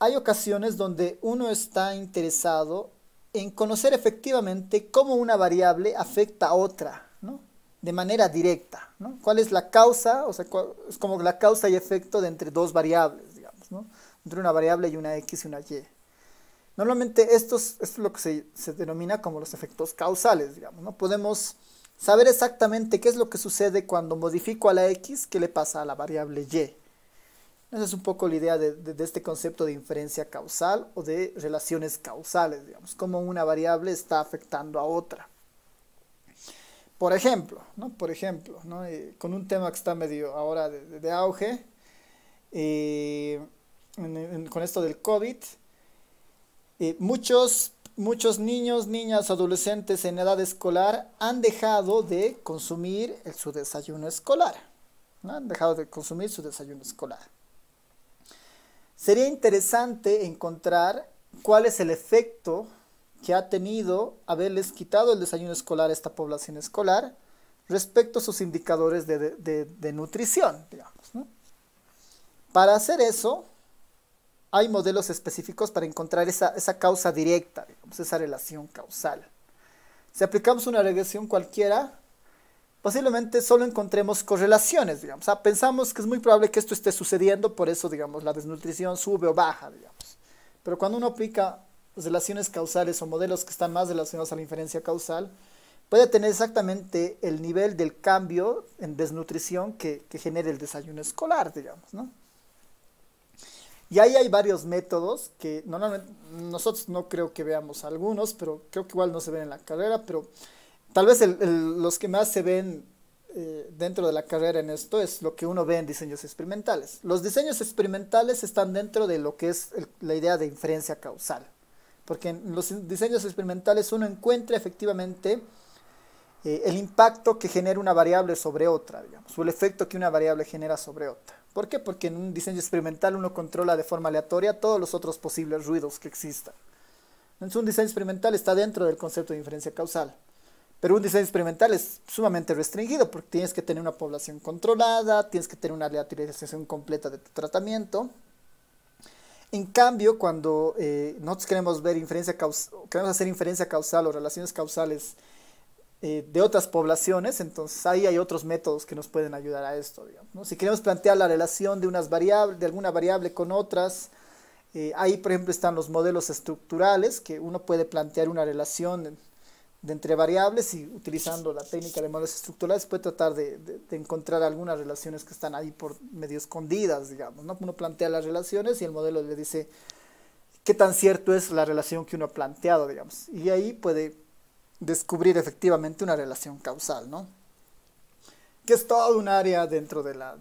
hay ocasiones donde uno está interesado en conocer efectivamente cómo una variable afecta a otra, ¿no? De manera directa, ¿no? ¿Cuál es la causa? O sea, es como la causa y efecto de entre dos variables, digamos, ¿no? Entre una variable y una X y una Y. Normalmente esto es lo que se denomina como los efectos causales, digamos, ¿no? Podemos saber exactamente qué es lo que sucede cuando modifico a la X, qué le pasa a la variable Y. Esa es un poco la idea de este concepto de inferencia causal o de relaciones causales, digamos, cómo una variable está afectando a otra. Por ejemplo, ¿no? Con un tema que está medio ahora de auge, eh, con esto del COVID, muchos niños, niñas, adolescentes en edad escolar han dejado de consumir su desayuno escolar, ¿no? Han dejado de consumir su desayuno escolar. Sería interesante encontrar cuál es el efecto que ha tenido haberles quitado el desayuno escolar a esta población escolar respecto a sus indicadores de nutrición, digamos, ¿no? Para hacer eso, hay modelos específicos para encontrar esa causa directa, digamos, esa relación causal. Si aplicamos una regresión cualquiera, posiblemente solo encontremos correlaciones, digamos. O sea, pensamos que es muy probable que esto esté sucediendo, por eso, digamos, la desnutrición sube o baja, digamos. Pero cuando uno aplica relaciones causales o modelos que están más relacionados a la inferencia causal, puede tener exactamente el nivel del cambio en desnutrición que genere el desayuno escolar, digamos, ¿no? Y ahí hay varios métodos que normalmente nosotros no creo que veamos algunos, pero creo que igual no se ven en la carrera, pero tal vez los que más se ven dentro de la carrera en esto es lo que uno ve en diseños experimentales. Los diseños experimentales están dentro de lo que es la idea de inferencia causal, porque en los diseños experimentales uno encuentra efectivamente el impacto que genera una variable sobre otra, digamos, o el efecto que una variable genera sobre otra. ¿Por qué? Porque en un diseño experimental uno controla de forma aleatoria todos los otros posibles ruidos que existan. Entonces un diseño experimental está dentro del concepto de inferencia causal. Pero un diseño experimental es sumamente restringido porque tienes que tener una población controlada, tienes que tener una aleatorización completa de tu tratamiento. En cambio, cuando nosotros queremos ver queremos hacer inferencia causal o relaciones causales de otras poblaciones, entonces ahí hay otros métodos que nos pueden ayudar a esto, digamos, ¿no? Si queremos plantear la relación de de alguna variable con otras, ahí por ejemplo están los modelos estructurales, que uno puede plantear una relación de entre variables y utilizando la técnica de modelos estructurales puede tratar de encontrar algunas relaciones que están ahí por medio escondidas, digamos, ¿no? Uno plantea las relaciones y el modelo le dice qué tan cierto es la relación que uno ha planteado, digamos, y ahí puede descubrir efectivamente una relación causal, ¿no? Que es todo un área dentro de la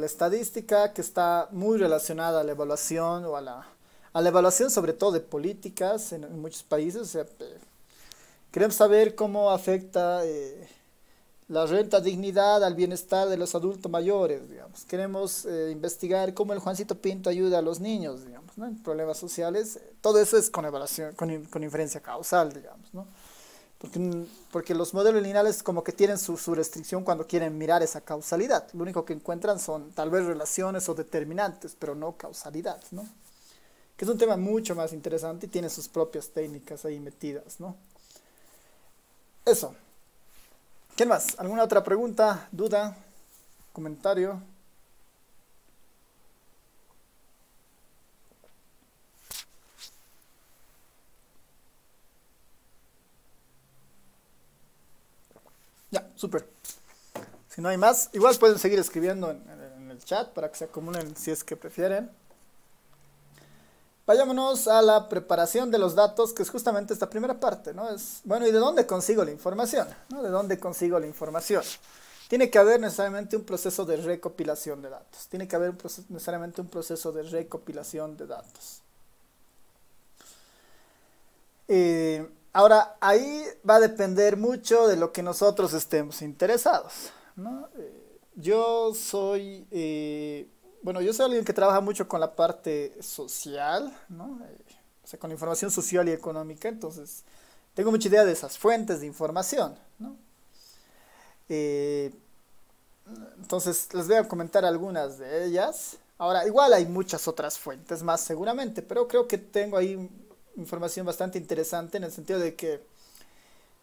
estadística que está muy relacionada a la evaluación o a la evaluación sobre todo de políticas en muchos países. O sea, queremos saber cómo afecta la renta dignidad al bienestar de los adultos mayores, digamos. Queremos investigar cómo el Juancito Pinto ayuda a los niños, digamos, ¿no? En problemas sociales. Todo eso es con evaluación, con inferencia causal, digamos, ¿no? Porque los modelos lineales como que tienen su restricción cuando quieren mirar esa causalidad. Lo único que encuentran son tal vez relaciones o determinantes, pero no causalidad, ¿no? Que es un tema mucho más interesante y tiene sus propias técnicas ahí metidas, ¿no? Eso. ¿Quién más? ¿Alguna otra pregunta, duda, comentario? Ya, súper. Si no hay más, igual pueden seguir escribiendo en el chat para que se acumulen si es que prefieren. Vayámonos a la preparación de los datos, que es justamente esta primera parte, ¿no? Bueno, ¿y de dónde consigo la información? ¿No? ¿De dónde consigo la información? Tiene que haber necesariamente un proceso de recopilación de datos. Tiene que haber necesariamente un proceso de recopilación de datos. Ahora, ahí va a depender mucho de lo que nosotros estemos interesados, ¿no? Bueno, yo soy alguien que trabaja mucho con la parte social, ¿no? O sea, con información social y económica, entonces tengo mucha idea de esas fuentes de información, ¿no? Eh, entonces les voy a comentar algunas de ellas. Ahora, igual hay muchas otras fuentes más seguramente, pero creo que tengo ahí información bastante interesante en el sentido de que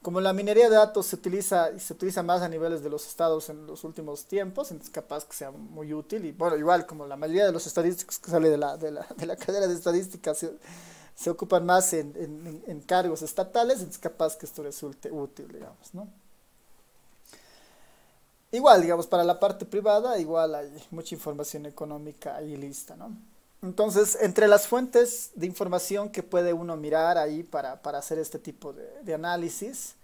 como la minería de datos se utiliza y se utiliza más a niveles de los estados en los últimos tiempos, entonces capaz que sea muy útil. Y bueno, igual como la mayoría de los estadísticos que sale de la carrera de estadística se ocupan más en cargos estatales, entonces capaz que esto resulte útil, digamos, ¿no? Igual, digamos, para la parte privada, igual hay mucha información económica ahí lista, ¿no? Entonces, entre las fuentes de información que puede uno mirar ahí para hacer este tipo de análisis,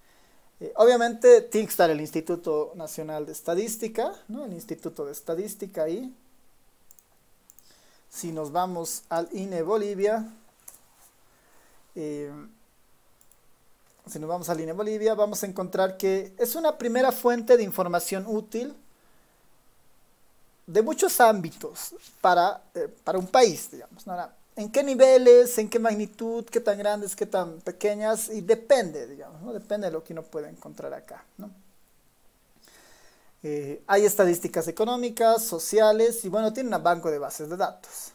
obviamente tiene que estar el Instituto Nacional de Estadística, ¿no? El Instituto de Estadística ahí. Si nos vamos al INE Bolivia, eh, si nos vamos al INE Bolivia, vamos a encontrar que es una primera fuente de información útil de muchos ámbitos para un país, digamos, ¿no? Ahora, ¿en qué niveles, en qué magnitud, qué tan grandes, qué tan pequeñas? Y depende, digamos, ¿no? Depende de lo que uno puede encontrar acá, ¿no? Hay estadísticas económicas, sociales y bueno, tiene un banco de bases de datos.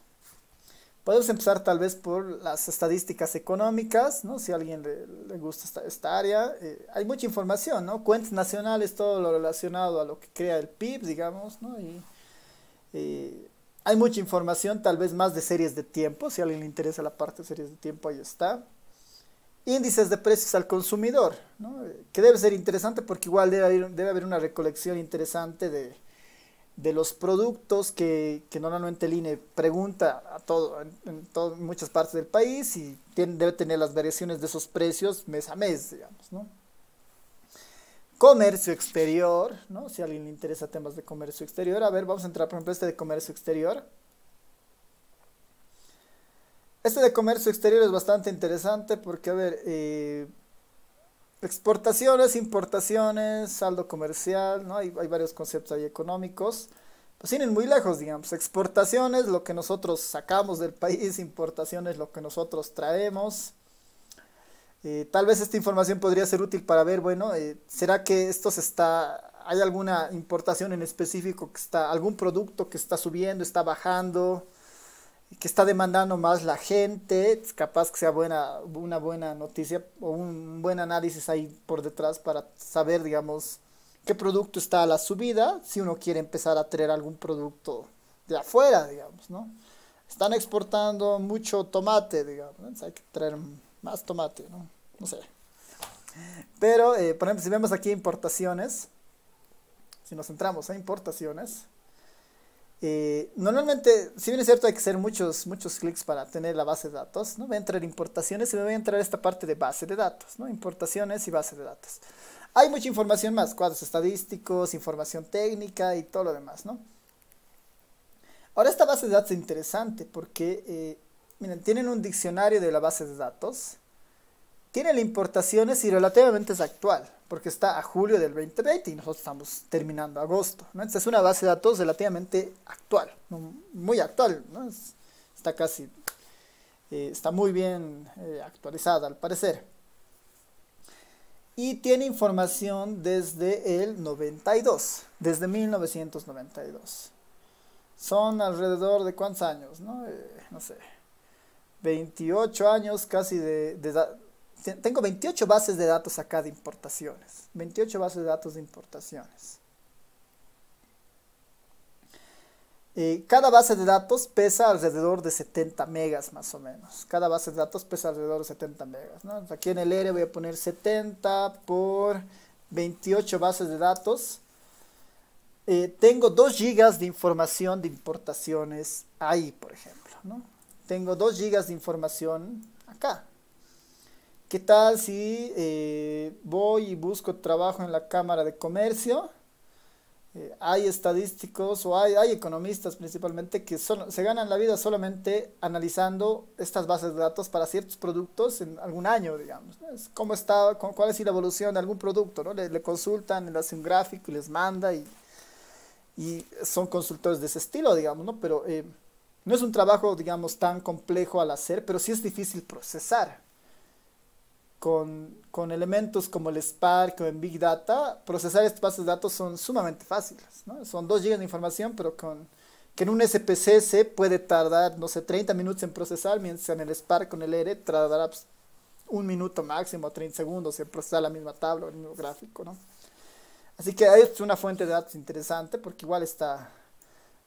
Podemos empezar tal vez por las estadísticas económicas, ¿no? Si a alguien le gusta esta área. Hay mucha información, ¿no? Cuentas nacionales, todo lo relacionado a lo que crea el PIB, digamos, ¿no? Hay mucha información, tal vez más de series de tiempo, si a alguien le interesa la parte de series de tiempo, ahí está. Índices de precios al consumidor, ¿no? Que debe ser interesante porque igual debe haber una recolección interesante de los productos que normalmente el INE pregunta a todo, en muchas partes del país y debe tener las variaciones de esos precios mes a mes, digamos, ¿no? Comercio exterior, ¿no? Si a alguien le interesa temas de comercio exterior, a ver, vamos a entrar por ejemplo este de comercio exterior. Este de comercio exterior es bastante interesante porque, a ver, exportaciones, importaciones, saldo comercial, ¿no? Hay varios conceptos ahí económicos. Pues tienen muy lejos, digamos. Exportaciones, lo que nosotros sacamos del país, importaciones, lo que nosotros traemos. Tal vez esta información podría ser útil para ver, bueno, ¿será que hay alguna importación en específico algún producto que está subiendo, está bajando, que está demandando más la gente? Es capaz que sea una buena noticia o un buen análisis ahí por detrás para saber, digamos, qué producto está a la subida, si uno quiere empezar a traer algún producto de afuera, digamos, ¿no? Están exportando mucho tomate, digamos, ¿no? Entonces hay que traer más tomate, ¿no? No sé. Pero, por ejemplo, si vemos aquí importaciones, si nos centramos a importaciones, normalmente, si bien es cierto, hay que hacer muchos clics para tener la base de datos, ¿no? Voy a entrar en importaciones y me voy a entrar a esta parte de base de datos, ¿no? Importaciones y base de datos. Hay mucha información más, cuadros estadísticos, información técnica y todo lo demás, ¿no? Ahora esta base de datos es interesante porque, miren, tienen un diccionario de la base de datos, tienen importaciones y relativamente es actual, porque está a julio del 2020 y nosotros estamos terminando agosto, ¿no? Entonces es una base de datos relativamente actual, ¿no? Muy actual, ¿no? Está muy bien actualizada al parecer. Y tiene información desde el 92, desde 1992. Son alrededor de ¿cuántos años, no? No sé, 28 años casi tengo 28 bases de datos acá de importaciones. 28 bases de datos de importaciones. Cada base de datos pesa alrededor de 70 megas más o menos. Cada base de datos pesa alrededor de 70 megas, ¿no? Aquí en el ERE voy a poner 70 por 28 bases de datos. Tengo 2 gigas de información de importaciones ahí, por ejemplo, ¿no? Tengo 2 gigas de información acá. ¿Qué tal si voy y busco trabajo en la Cámara de Comercio? Hay estadísticos o hay economistas principalmente que se ganan la vida solamente analizando estas bases de datos para ciertos productos en algún año, digamos, ¿no? Es cómo está, cuál es la evolución de algún producto, ¿no? Le consultan, le hacen un gráfico y les manda y son consultores de ese estilo, digamos, ¿no? Pero no es un trabajo, digamos, tan complejo al hacer, pero sí es difícil procesar. Con elementos como el Spark o en Big Data, procesar estas bases de datos son sumamente fáciles, ¿no? Son 2 GB de información, pero que en un SPSS puede tardar, no sé, 30 minutos en procesar, mientras en el Spark con el R tardará pues, 1 minuto máximo, 30 segundos en procesar la misma tabla o el mismo gráfico, ¿no? Así que es una fuente de datos interesante porque igual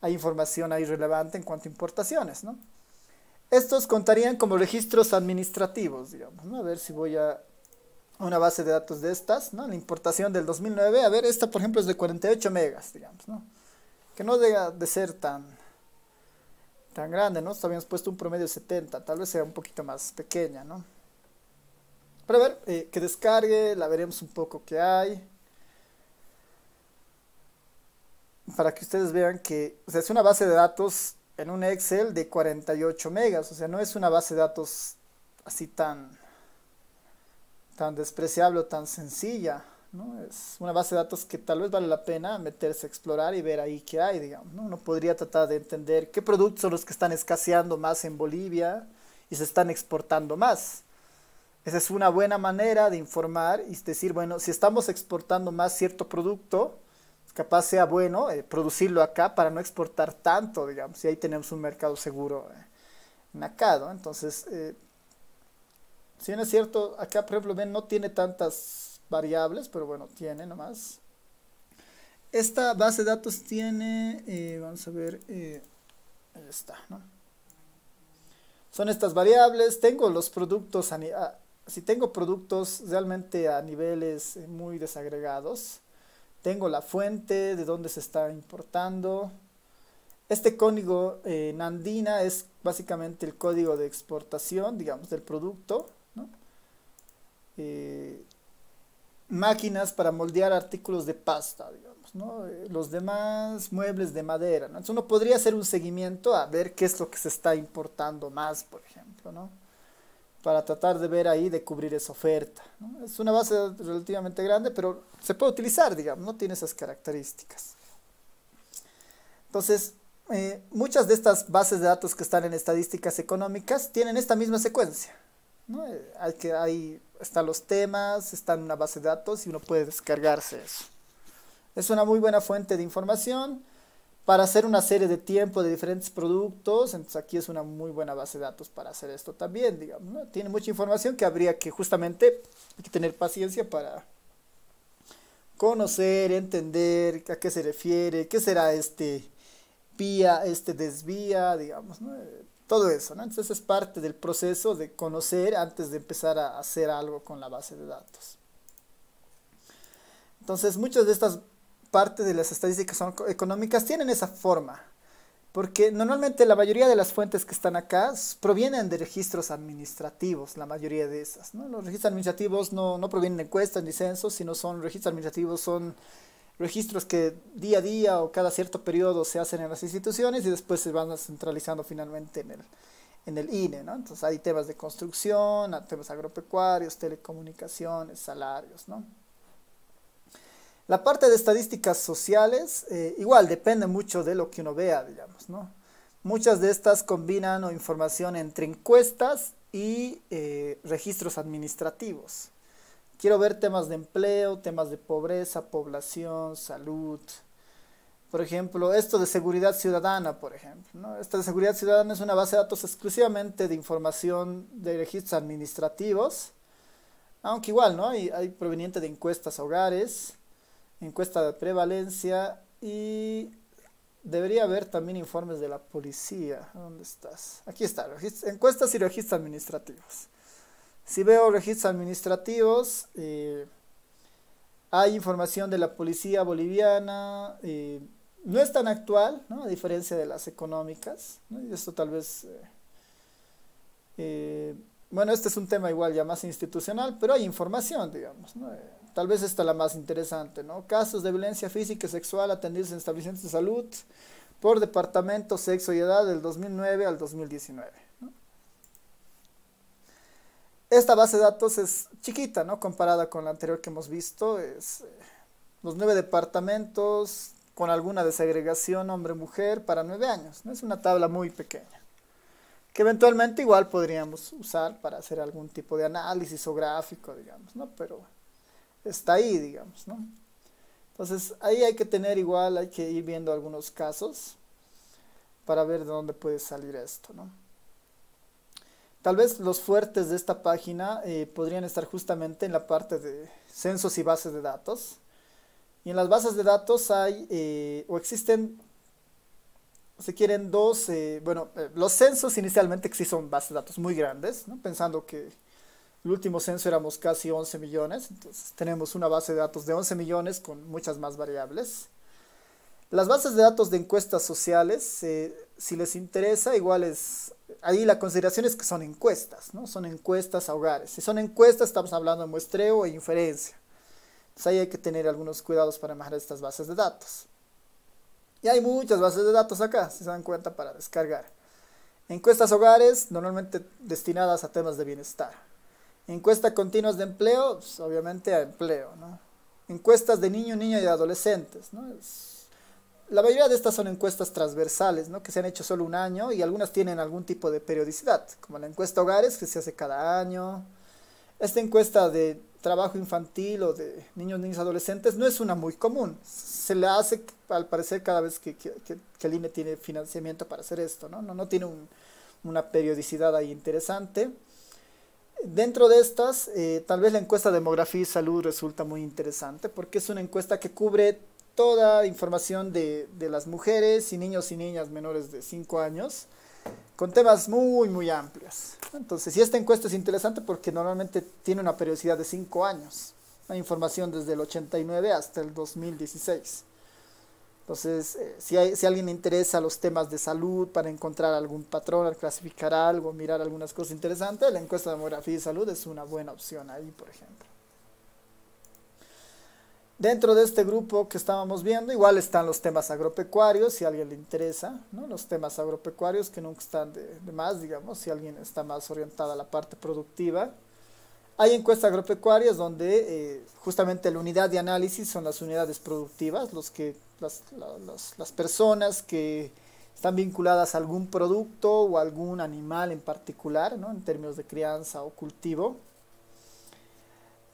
hay información ahí relevante en cuanto a importaciones, ¿no? Estos contarían como registros administrativos, digamos, ¿no? A ver si voy a una base de datos de estas, ¿no? La importación del 2009, a ver, esta por ejemplo es de 48 megas, digamos, ¿no? Que no debe de ser tan grande, ¿no? Habíamos puesto un promedio de 70, tal vez sea un poquito más pequeña, ¿no? Pero a ver, que descargue, la veremos un poco que hay. Para que ustedes vean que, o sea, es una base de datos en un Excel de 48 megas, o sea, no es una base de datos así tan despreciable o tan sencilla, ¿no? Es una base de datos que tal vez vale la pena meterse a explorar y ver ahí qué hay, digamos, ¿no? Uno podría tratar de entender qué productos son los que están escaseando más en Bolivia y se están exportando más. Esa es una buena manera de informar y decir, bueno, si estamos exportando más cierto producto, capaz sea bueno producirlo acá para no exportar tanto, digamos, y ahí tenemos un mercado seguro en acá, ¿no? Entonces, si bien es cierto, acá por ejemplo, ven, no tiene tantas variables, pero bueno, tiene nomás. Esta base de datos tiene, vamos a ver, ahí está, ¿no? Son estas variables, tengo los productos, si tengo productos realmente a niveles muy desagregados, tengo la fuente de donde se está importando. Este código Nandina es básicamente el código de exportación, digamos, del producto, ¿no? Eh, Máquinas para moldear artículos de pasta, digamos, ¿no? Los demás muebles de madera, ¿no? Entonces uno podría hacer un seguimiento a ver qué es lo que se está importando más, por ejemplo, ¿no? Para tratar de ver ahí, de cubrir esa oferta, ¿no? Es una base relativamente grande, pero se puede utilizar, digamos, no tiene esas características. Entonces, muchas de estas bases de datos que están en estadísticas económicas tienen esta misma secuencia, ¿no? Ahí están los temas, están en una base de datos y uno puede descargarse eso. Es una muy buena fuente de información para hacer una serie de tiempo de diferentes productos, entonces aquí es una muy buena base de datos para hacer esto también, digamos, ¿no? Tiene mucha información que habría que justamente hay que tener paciencia para conocer, entender a qué se refiere, qué será este vía, este desvía, digamos, ¿no? Todo eso, ¿no? Entonces es parte del proceso de conocer antes de empezar a hacer algo con la base de datos. Entonces muchas de estas partes de las estadísticas económicas tienen esa forma, porque normalmente la mayoría de las fuentes que están acá provienen de registros administrativos, la mayoría de esas, ¿no? Los registros administrativos no provienen de encuestas ni censos, sino son registros administrativos, son registros que día a día o cada cierto periodo se hacen en las instituciones y después se van centralizando finalmente en el INE, ¿no? Entonces hay temas de construcción, temas agropecuarios, telecomunicaciones, salarios, ¿no? La parte de estadísticas sociales, igual depende mucho de lo que uno vea, digamos, ¿no? Muchas de estas combinan o información entre encuestas y registros administrativos. Quiero ver temas de empleo, temas de pobreza, población, salud. Por ejemplo, esto de seguridad ciudadana, por ejemplo, ¿no? Esta de seguridad ciudadana es una base de datos exclusivamente de información de registros administrativos, aunque igual, ¿no? Hay proveniente de encuestas a hogares, encuesta de prevalencia y debería haber también informes de la policía. ¿Dónde estás? Aquí está, encuestas y registros administrativos. Si veo registros administrativos, hay información de la policía boliviana, no es tan actual, ¿no? A diferencia de las económicas, ¿no? Y esto tal vez, bueno, este es un tema igual ya más institucional, pero hay información, digamos, ¿no? Tal vez esta es la más interesante, ¿no? Casos de violencia física y sexual atendidos en establecimientos de salud por departamento, sexo y edad del 2009 al 2019, ¿no? Esta base de datos es chiquita, ¿no? Comparada con la anterior que hemos visto, es los 9 departamentos con alguna desagregación hombre-mujer para 9 años, ¿no? Es una tabla muy pequeña, que eventualmente igual podríamos usar para hacer algún tipo de análisis o gráfico, digamos, ¿no? Pero está ahí, digamos, ¿no? Entonces ahí hay que tener igual, hay que ir viendo algunos casos para ver de dónde puede salir esto, ¿no? Tal vez los fuertes de esta página podrían estar justamente en la parte de censos y bases de datos. Y en las bases de datos hay, o existen, si quieren, los censos inicialmente que sí son bases de datos muy grandes, ¿no? Pensando que el último censo éramos casi 11 millones, entonces tenemos una base de datos de 11 millones con muchas más variables. Las bases de datos de encuestas sociales, si les interesa, igual ahí la consideración es que son encuestas, ¿no? Son encuestas a hogares. Si son encuestas, estamos hablando de muestreo e inferencia. Entonces ahí hay que tener algunos cuidados para manejar estas bases de datos. Y hay muchas bases de datos acá, si se dan cuenta, para descargar. Encuestas hogares, normalmente destinadas a temas de bienestar. Encuestas continuas de empleo, pues, obviamente a empleo, ¿no? Encuestas de niños, niñas y adolescentes, ¿no? La mayoría de estas son encuestas transversales, ¿no? Que se han hecho solo un año y algunas tienen algún tipo de periodicidad, como la encuesta hogares que se hace cada año. Esta encuesta de trabajo infantil o de niños, niñas y adolescentes no es una muy común. Se la hace al parecer cada vez que el INE tiene financiamiento para hacer esto, ¿no? No tiene una periodicidad ahí interesante. Dentro de estas, tal vez la encuesta de demografía y salud resulta muy interesante porque es una encuesta que cubre toda información de las mujeres y niñas menores de 5 años con temas muy amplios. Entonces, y esta encuesta es interesante porque normalmente tiene una periodicidad de 5 años. Hay información desde el 89 hasta el 2016. Entonces, si a alguien le interesa los temas de salud para encontrar algún patrón, al clasificar algo, mirar algunas cosas interesantes, la encuesta de demografía y salud es una buena opción ahí, por ejemplo. Dentro de este grupo que estábamos viendo, igual están los temas agropecuarios, si a alguien le interesa, ¿no? Los temas agropecuarios que nunca están de más, digamos, si alguien está más orientado a la parte productiva. Hay encuestas agropecuarias donde justamente la unidad de análisis son las unidades productivas, las personas que están vinculadas a algún producto o algún animal en particular, ¿no? En términos de crianza o cultivo.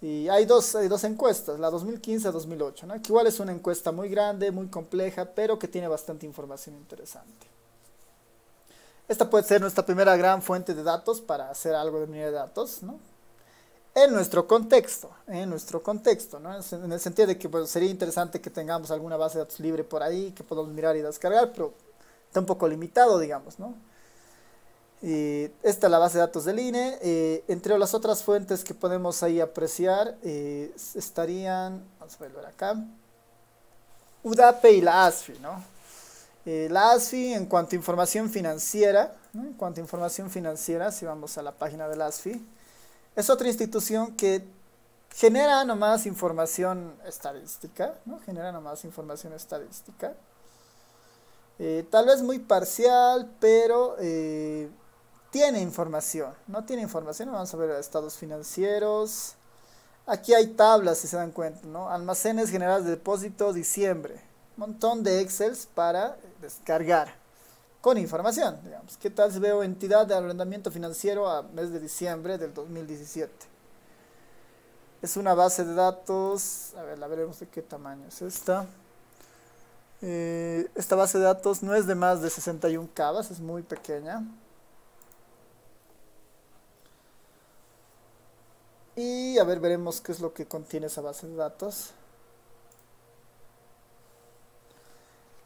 Y hay dos encuestas, la 2015-2008, ¿no? Que igual es una encuesta muy grande, muy compleja, pero que tiene bastante información interesante. Esta puede ser nuestra primera gran fuente de datos para hacer algo de minería de datos, ¿no? En nuestro contexto, ¿no? En el sentido de que pues, sería interesante que tengamos alguna base de datos libre por ahí, que podamos mirar y descargar, pero está un poco limitado, digamos, ¿no? Esta es la base de datos del INE. Entre las otras fuentes que podemos ahí apreciar estarían, vamos a verlo acá, UDAPE y la ASFI, ¿no? La ASFI en cuanto a información financiera, ¿no? En cuanto a información financiera, si vamos a la página de la ASFI, es otra institución que genera nomás información estadística, ¿no? Genera nomás información estadística. Tal vez muy parcial, pero tiene información, ¿no? Tiene información, vamos a ver estados financieros. Aquí hay tablas, si se dan cuenta, ¿no? Almacenes generales de depósito, diciembre. Montón de Excels para descargar con información, digamos. ¿Qué tal si veo entidad de arrendamiento financiero a mes de diciembre del 2017? Es una base de datos, a ver, la veremos de qué tamaño es esta. Esta base de datos no es de más de 61 KB, es muy pequeña. Y a ver, veremos qué es lo que contiene esa base de datos.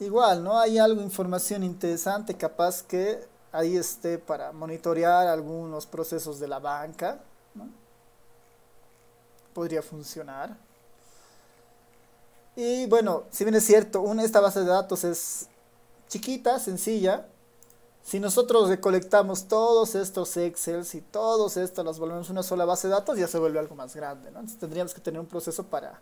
Igual, ¿no? Hay algo, información interesante, capaz que ahí esté para monitorear algunos procesos de la banca, ¿no? Podría funcionar. Y bueno, si bien es cierto, esta base de datos es chiquita, sencilla. Si nosotros recolectamos todos estos Excels y todos estos los volvemos una sola base de datos, ya se vuelve algo más grande, ¿no? Entonces tendríamos que tener un proceso para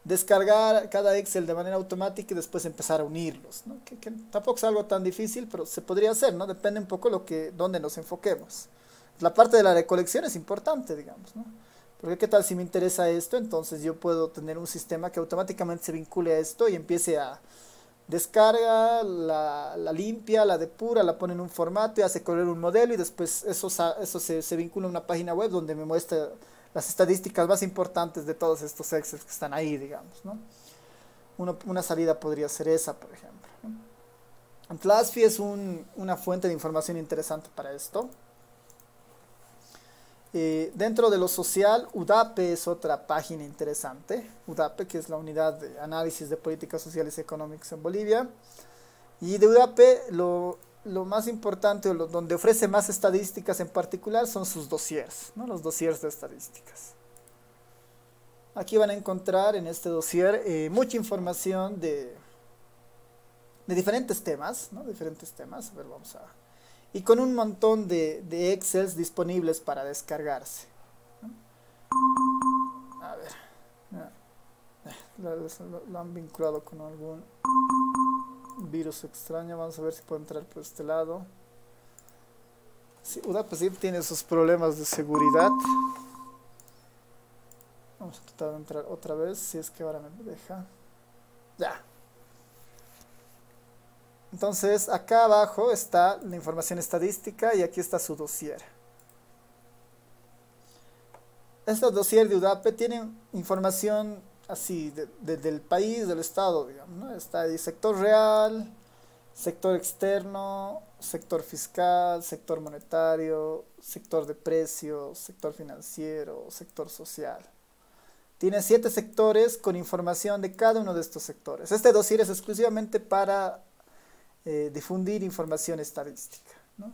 descargar cada Excel de manera automática y después empezar a unirlos, ¿no? Que tampoco es algo tan difícil, pero se podría hacer, ¿no? Depende un poco dónde nos enfoquemos. La parte de la recolección es importante, digamos, ¿no? Porque qué tal si me interesa esto, entonces yo puedo tener un sistema que automáticamente se vincule a esto y empiece a descarga, la limpia, la depura, la pone en un formato y hace correr un modelo y después eso se vincula a una página web donde me muestra las estadísticas más importantes de todos estos Excel que están ahí, digamos, ¿no? Una salida podría ser esa, por ejemplo, ¿no? ASFI es una fuente de información interesante para esto. Dentro de lo social, UDAPE es otra página interesante. UDAPE, que es la unidad de análisis de políticas sociales y económicas en Bolivia. Y de UDAPE lo más importante, donde ofrece más estadísticas en particular, son sus dossiers, ¿no? Los dossiers de estadísticas. Aquí van a encontrar en este dossier mucha información de diferentes temas, ¿no? Diferentes temas. A ver, vamos a... Y con un montón de Excels disponibles para descargarse, ¿no? A ver, lo han vinculado con algún... Virus extraño, vamos a ver si puedo entrar por este lado. Sí, UDAP sí tiene sus problemas de seguridad. Vamos a tratar de entrar otra vez, si es que ahora me deja. Ya. Entonces, acá abajo está la información estadística y aquí está su dossier. Estos dossier de UDAPE tienen información así del país, del estado, digamos, ¿no? Está ahí sector real, sector externo, sector fiscal, sector monetario, sector de precios, sector financiero, sector social. Tiene 7 sectores con información de cada uno de estos sectores. Este dossier es exclusivamente para difundir información estadística, ¿no?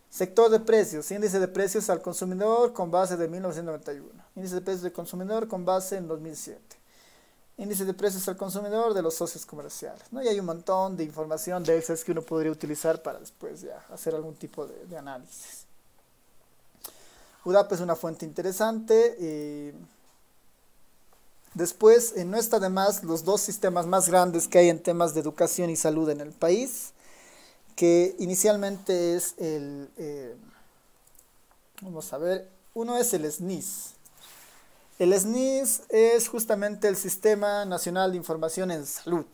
Sector de precios, índice de precios al consumidor con base de 1991, índice de precios del consumidor con base en 2007, índice de precios al consumidor de los socios comerciales, ¿no? Y hay un montón de información de Excel que uno podría utilizar para después ya hacer algún tipo de análisis. UDAP es una fuente interesante. Después, no está de más los dos sistemas más grandes que hay en temas de educación y salud en el país, que inicialmente es vamos a ver, uno es el SNIS. El SNIS es justamente el Sistema Nacional de Información en Salud.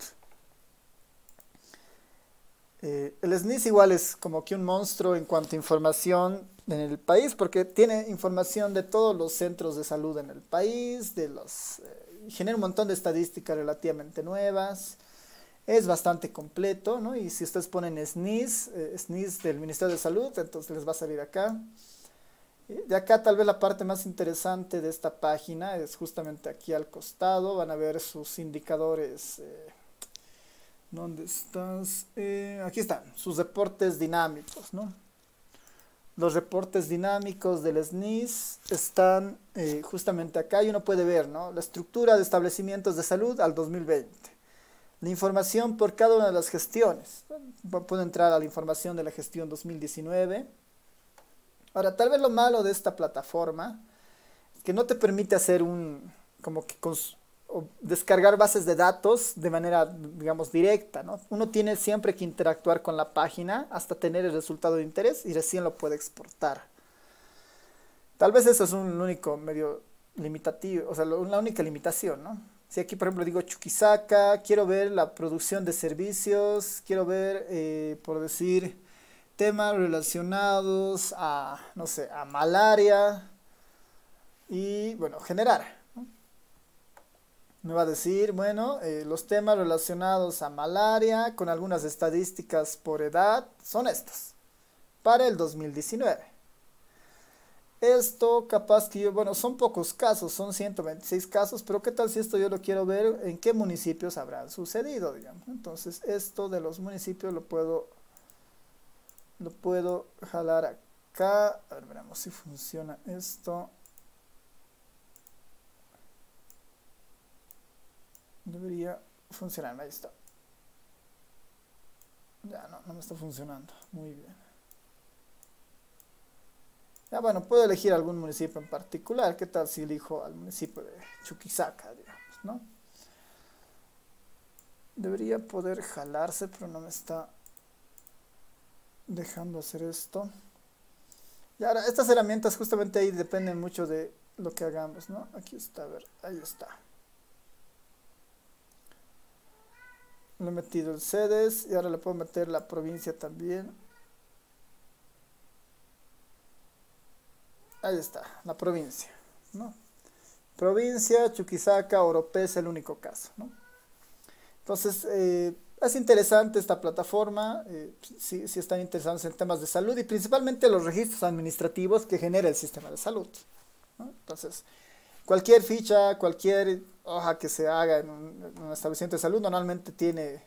El SNIS igual es como que un monstruo en cuanto a información en el país, porque tiene información de todos los centros de salud en el país, genera un montón de estadísticas relativamente nuevas. Es bastante completo, ¿no? Y si ustedes ponen SNIS, SNIS del Ministerio de Salud, entonces les va a salir acá. De acá tal vez la parte más interesante de esta página es justamente aquí al costado. Van a ver sus indicadores. ¿Dónde estás? Aquí están, sus reportes dinámicos, ¿no? Los reportes dinámicos del SNIS están justamente acá y uno puede ver, ¿no? La estructura de establecimientos de salud al 2020. La información por cada una de las gestiones. Puedo entrar a la información de la gestión 2019. Ahora, tal vez lo malo de esta plataforma es que no te permite hacer como que o descargar bases de datos de manera, digamos, directa, ¿no? Uno tiene siempre que interactuar con la página hasta tener el resultado de interés y recién lo puede exportar. Tal vez eso es un único medio limitativo, o sea, la única limitación, ¿no? Si aquí, por ejemplo, digo Chuquisaca, quiero ver la producción de servicios, quiero ver, por decir, temas relacionados a, no sé, a malaria y, bueno, generar. Me va a decir, bueno, los temas relacionados a malaria con algunas estadísticas por edad son estos, para el 2019. Esto capaz que bueno, son pocos casos, son 126 casos, pero ¿qué tal si esto yo lo quiero ver en qué municipios habrán sucedido, digamos? Entonces, esto de los municipios lo puedo jalar acá. A ver, veremos si funciona esto. Debería funcionar, ahí está. Ya no me está funcionando. Muy bien. Ya bueno, puedo elegir algún municipio en particular. ¿Qué tal si elijo al municipio de Chuquisaca, digamos, ¿no? Debería poder jalarse, pero no me está dejando hacer esto. Y ahora, estas herramientas justamente ahí dependen mucho de lo que hagamos, ¿no? Aquí está, a ver, ahí está. Le he metido el CEDES y ahora le puedo meter la provincia también. Ahí está, la provincia, ¿no? Provincia, Chuquisaca, Oropesa es el único caso, ¿no? Entonces, es interesante esta plataforma, si están interesados en temas de salud y principalmente los registros administrativos que genera el sistema de salud, ¿no? Entonces, cualquier ficha, cualquier hoja que se haga en un establecimiento de salud normalmente tiene...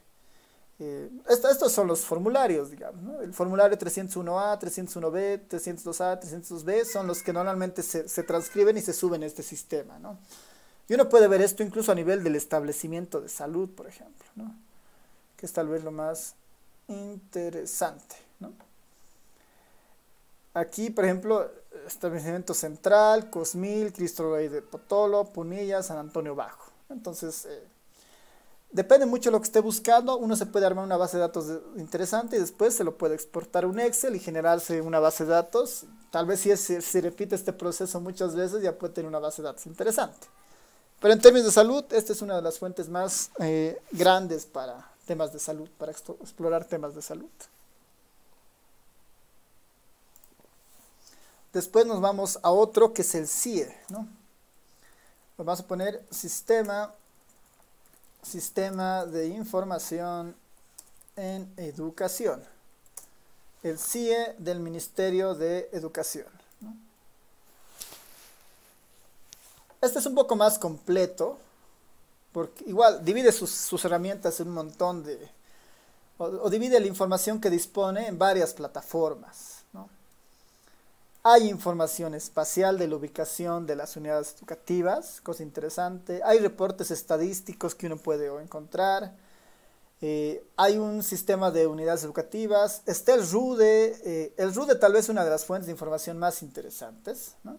estos son los formularios, digamos, ¿no? El formulario 301A, 301B, 302A, 302B son los que normalmente se transcriben y se suben a este sistema, ¿no? Y uno puede ver esto incluso a nivel del establecimiento de salud, por ejemplo, ¿no? Que es tal vez lo más interesante, ¿no? Aquí, por ejemplo, establecimiento central, Cosmil, Cristo Rey de Potolo, Punilla, San Antonio Bajo. Entonces, depende mucho de lo que esté buscando. Uno se puede armar una base de datos interesante y después se lo puede exportar a un Excel y generarse una base de datos. Tal vez si repite este proceso muchas veces ya puede tener una base de datos interesante. Pero en términos de salud, esta es una de las fuentes más grandes para temas de salud, para explorar temas de salud. Después nos vamos a otro que es el CIE, ¿no? Vamos a poner Sistema de Información en Educación. El CIE del Ministerio de Educación, ¿no? Este es un poco más completo, porque igual divide sus herramientas en un montón de... o divide la información que dispone en varias plataformas, ¿no? Hay información espacial de la ubicación de las unidades educativas, cosa interesante. Hay reportes estadísticos que uno puede encontrar. Hay un sistema de unidades educativas. Está el RUDE. El RUDE tal vez es una de las fuentes de información más interesantes, ¿no?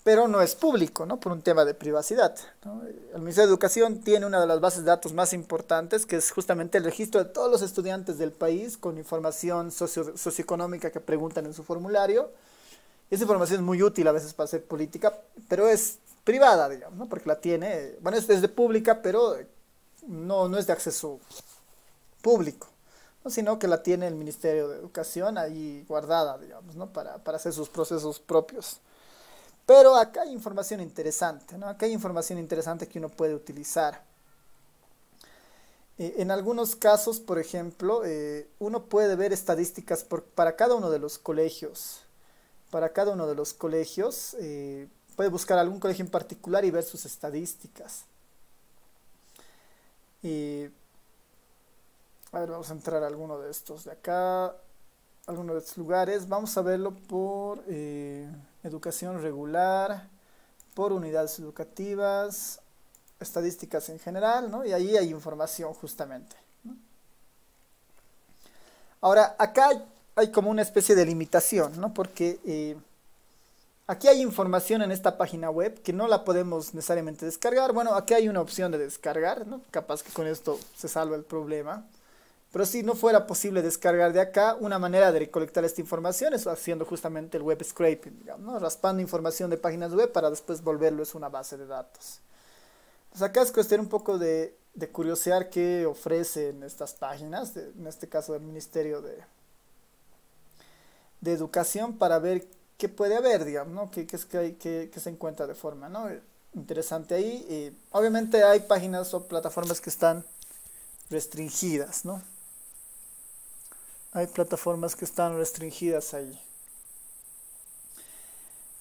Pero no es público, ¿no? Por un tema de privacidad, ¿no? El Ministerio de Educación tiene una de las bases de datos más importantes, que es justamente el registro de todos los estudiantes del país con información socioeconómica que preguntan en su formulario. Esa información es muy útil a veces para hacer política, pero es privada, digamos, ¿no? Porque la tiene, bueno, es de pública, pero no es de acceso público, ¿no? Sino que la tiene el Ministerio de Educación ahí guardada, digamos, ¿no? Para hacer sus procesos propios. Pero acá hay información interesante, ¿no? Acá hay información interesante que uno puede utilizar. En algunos casos, por ejemplo, uno puede ver estadísticas para cada uno de los colegios. Para cada uno de los colegios, puede buscar algún colegio en particular y ver sus estadísticas. A ver, vamos a entrar a alguno de estos de acá, alguno de estos lugares. Vamos a verlo por educación regular, por unidades educativas, estadísticas en general, ¿no? Y ahí hay información justamente, ¿no? Ahora, acá hay como una especie de limitación, ¿no? Porque aquí hay información en esta página web que no la podemos necesariamente descargar. Bueno, aquí hay una opción de descargar, ¿no? Capaz que con esto se salva el problema. Pero si no fuera posible descargar de acá, una manera de recolectar esta información es haciendo justamente el web scraping, digamos, ¿no? Raspando información de páginas web para después volverlo es una base de datos. Pues acá es cuestión un poco de curiosear qué ofrecen estas páginas, en este caso del Ministerio de Educación, para ver qué puede haber, digamos, ¿no? Qué se encuentra de forma, ¿no? Interesante ahí. Obviamente hay páginas o plataformas que están restringidas, ¿no? Hay plataformas que están restringidas ahí.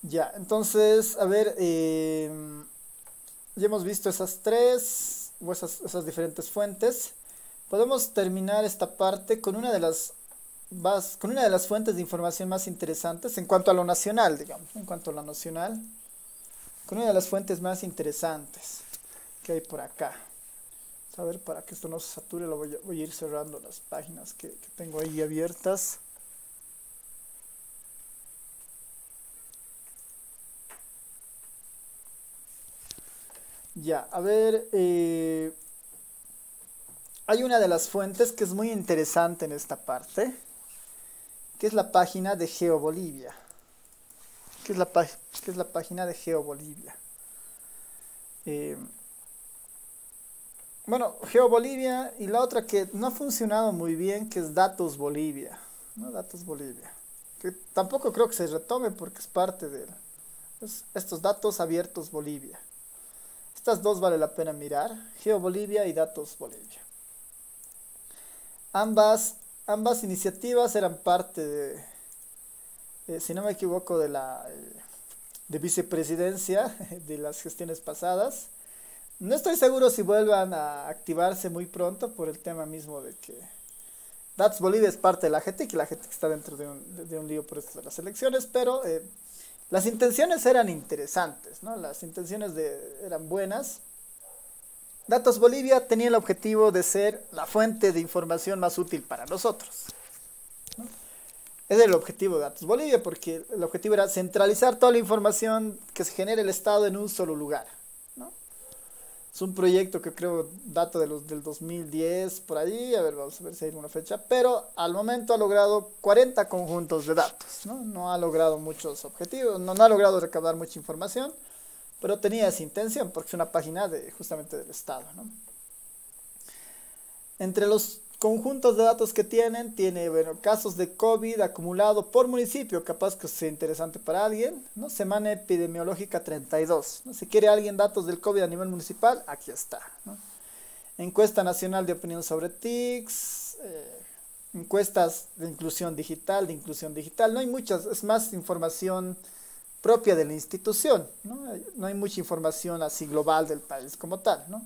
Ya, entonces, a ver, ya hemos visto esas tres, o esas diferentes fuentes. Podemos terminar esta parte con una de las fuentes de información más interesantes en cuanto a lo nacional, digamos, en cuanto a lo nacional, con una de las fuentes más interesantes que hay por acá. A ver, para que esto no se sature, voy a ir cerrando las páginas que tengo ahí abiertas. Ya, a ver, hay una de las fuentes que es muy interesante en esta parte, que es la página de GeoBolivia. ¿Qué es la página de GeoBolivia? Bueno, GeoBolivia y la otra que no ha funcionado muy bien, que es Datos Bolivia, ¿no? Datos Bolivia, que tampoco creo que se retome porque es parte de estos Datos Abiertos Bolivia. Estas dos vale la pena mirar, GeoBolivia y Datos Bolivia. Ambas iniciativas eran parte si no me equivoco, de vicepresidencia de las gestiones pasadas. No estoy seguro si vuelvan a activarse muy pronto por el tema mismo de que Datos Bolivia es parte de la AGT y que la AGT está dentro de un lío por esto de las elecciones, pero las intenciones eran interesantes, ¿no? Las intenciones eran buenas. Datos Bolivia tenía el objetivo de ser la fuente de información más útil para nosotros, ¿no? Ese era el objetivo de Datos Bolivia, porque el objetivo era centralizar toda la información que se genere el Estado en un solo lugar, ¿no? Es un proyecto que creo data del 2010, por ahí, a ver, vamos a ver si hay una fecha, pero al momento ha logrado 40 conjuntos de datos, ¿no? No ha logrado muchos objetivos, no ha logrado recaudar mucha información, pero tenía esa intención porque es una página justamente del Estado, ¿no? Entre los conjuntos de datos que tiene, bueno, casos de COVID acumulado por municipio, capaz que sea interesante para alguien, ¿no? Semana epidemiológica 32, ¿no? Si quiere alguien datos del COVID a nivel municipal, aquí está, ¿no? Encuesta nacional de opinión sobre TICs, encuestas de inclusión digital, no hay muchas, es más información propia de la institución, ¿no? No hay mucha información así global del país como tal, ¿no?